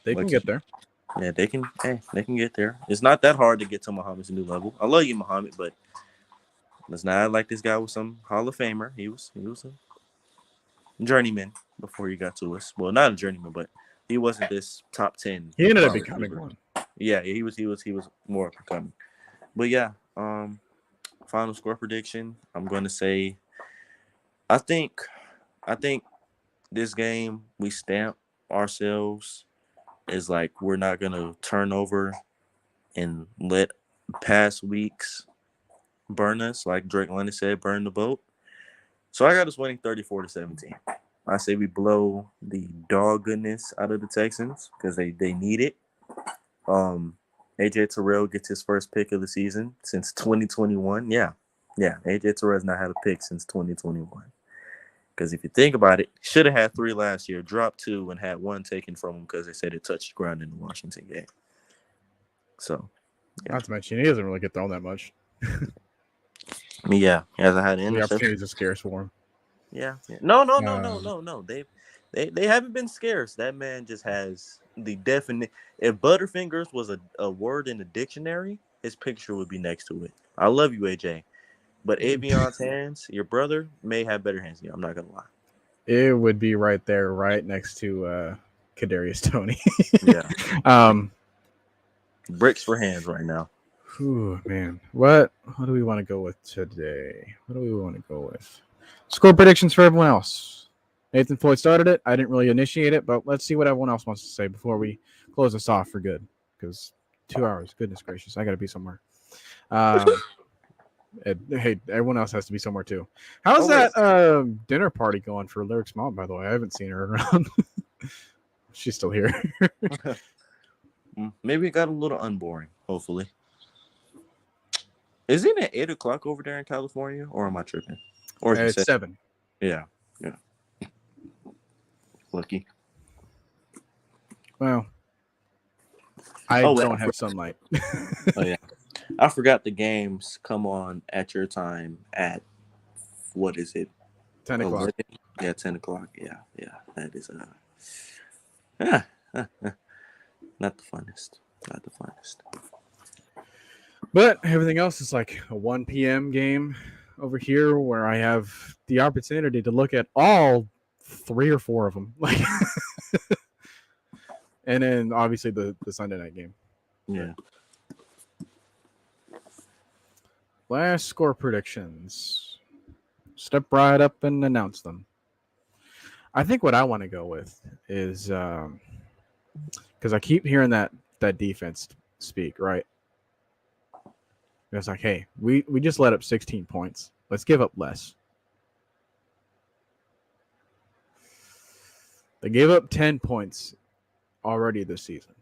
they can get there. Yeah, they can get there. It's not that hard to get to Muhammad's new level. I love you, Muhammad, but let's not like this guy was some Hall of Famer. He was a journeyman before he got to us. Well, not a journeyman, but he wasn't this top 10. He ended up becoming one. Yeah, he was more up and coming. But yeah, final score prediction. I'm going to say, I think this game we stamp ourselves is like we're not going to turn over and let past weeks burn us, like Drake London said, burn the boat. So I got us winning 34-17. I say we blow the dog goodness out of the Texans because they need it. AJ Terrell gets his first pick of the season since 2021. Yeah. AJ Terrell's not had a pick since 2021. Because if you think about it, should have had 3 last year, dropped 2, and had 1 taken from him because they said it touched the ground in the Washington game. So, yeah. Not to mention, he doesn't really get thrown that much. I mean, yeah, he hasn't had any. The opportunities are scarce for him. Yeah. No. They haven't been scarce. That man just has the definite. If Butterfingers was a word in the dictionary, his picture would be next to it. I love you, AJ. But Avion's hands, your brother, may have better hands than you. I'm not going to lie. It would be right there, right next to Kadarius Toney. Yeah. Bricks for hands right now. Ooh, man. What do we want to go with today? What do we want to go with? Score predictions for everyone else. Nathan Floyd started it. I didn't really initiate it, but let's see what everyone else wants to say before we close this off for good. Because 2 hours, goodness gracious, I got to be somewhere. Hey, everyone else has to be somewhere too. How's that dinner party going for Lyric's mom, by the way? I haven't seen her around. She's still here. Maybe it got a little unboring, hopefully. Is it at 8 o'clock over there in California, or am I tripping? Or it's 7. Yeah. Lucky. Well, I don't have sunlight. Oh, yeah. I forgot the games come on at your time at, what is it? 10 o'clock. Yeah, 10 o'clock. Yeah. That is not the funnest. But everything else is like a 1 p.m. game over here where I have the opportunity to look at all 3 or 4 of them. Like And then obviously the Sunday night game. Yeah. Last score predictions. Step right up and announce them. I think what I want to go with is because I keep hearing that defense speak, right? It's like, hey, we just let up 16 points. Let's give up less. They gave up 10 points already this season.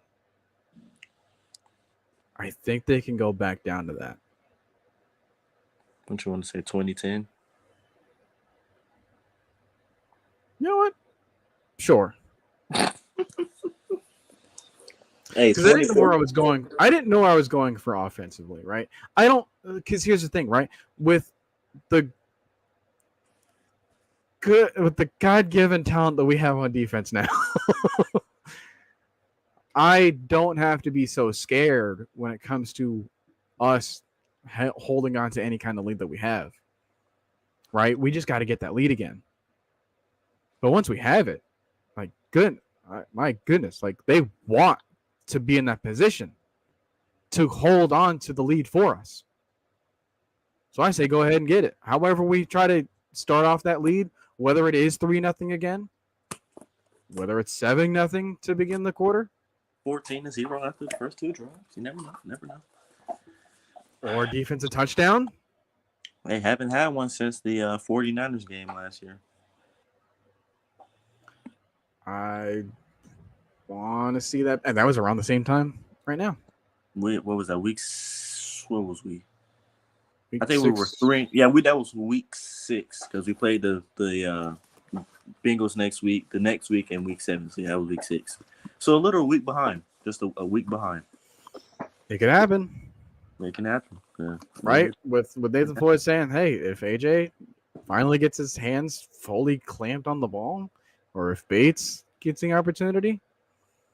I think they can go back down to that. Don't you want to say 2010? You know what? Sure. Hey, Because I didn't know where I was going. I didn't know where I was going for offensively, right? I don't. Because here's the thing, right? With the God-given talent that we have on defense now, I don't have to be so scared when it comes to us holding on to any kind of lead that we have. Right? We just got to get that lead again. But once we have it, my goodness, like they want to be in that position to hold on to the lead for us. So I say go ahead and get it. However, we try to start off that lead, whether it is 3-0 again, whether it's 7-0 to begin the quarter, 14-0 after the first two drives. You never know. Or defensive touchdown. They haven't had one since the 49ers game last year. I want to see that. And that was around the same time right now. What was that? What was we? Week I think 6. we were 3. Yeah, that was week 6 because we played the Bengals next week, the next week, and week 7. So yeah, that was week 6. So a little week behind, just a week behind. It could happen. It can happen. Yeah. Right? With Nathan Floyd saying, hey, if AJ finally gets his hands fully clamped on the ball, or if Bates gets the opportunity,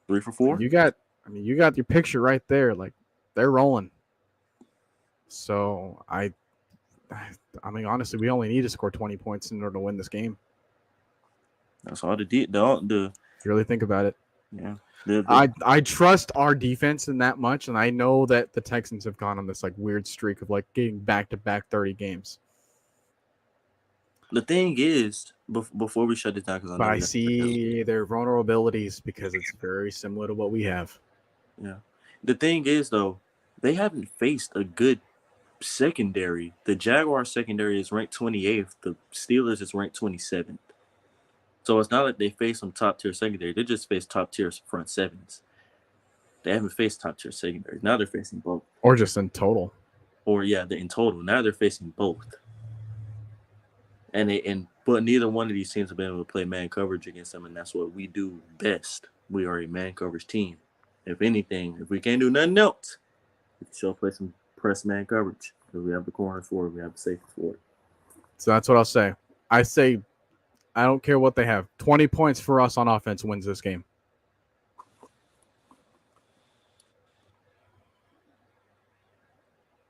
3 for 4. you got your picture right there. Like they're rolling. So I mean, honestly, we only need to score 20 points in order to win this game. That's all If you really think about it. Yeah. I trust our defense in that much, and I know that the Texans have gone on this like weird streak of like getting back-to-back 30 games. The thing is, before we shut this down, because I see their vulnerabilities because it's very similar to what we have. Yeah. The thing is, though, they haven't faced a good secondary. The Jaguars secondary is ranked 28th. The Steelers is ranked 27th. So it's not like they face some top-tier secondary. They just face top-tier front sevens. They haven't faced top-tier secondary. Now they're facing both. Or just in total. In total. Now they're facing both. But neither one of these teams have been able to play man coverage against them, and that's what we do best. We are a man coverage team. If anything, if we can't do nothing else, we can still play some press man coverage because we have the corner for it, we have the safety for it. So that's what I'll say. I say I don't care what they have. 20 points for us on offense wins this game.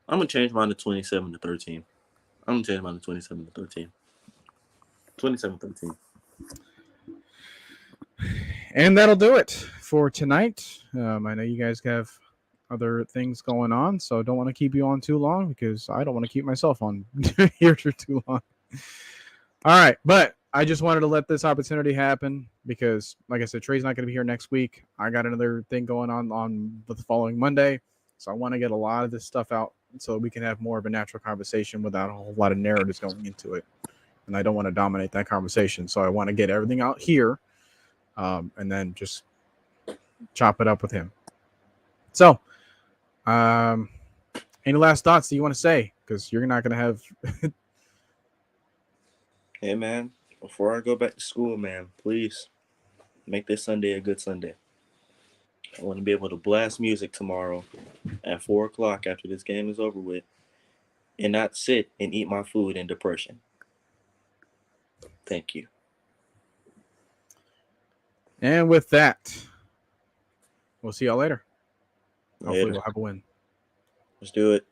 I'm going to change mine to 27-13. I'm going to change mine to 27-13. 27-13. And that'll do it for tonight. I know you guys have other things going on, so I don't want to keep you on too long because I don't want to keep myself on here for too long. All right, but I just wanted to let this opportunity happen because, like I said, Trey's not going to be here next week. I got another thing going on the following Monday, so I want to get a lot of this stuff out so we can have more of a natural conversation without a whole lot of narratives going into it. And I don't want to dominate that conversation, so I want to get everything out here and then just chop it up with him. So, any last thoughts that you want to say? Because you're not going to have... Hey, man, before I go back to school, man, please make this Sunday a good Sunday. I want to be able to blast music tomorrow at 4 o'clock after this game is over with and not sit and eat my food in depression. Thank you. And with that, we'll see y'all later. Hopefully we'll have a win. Let's do it.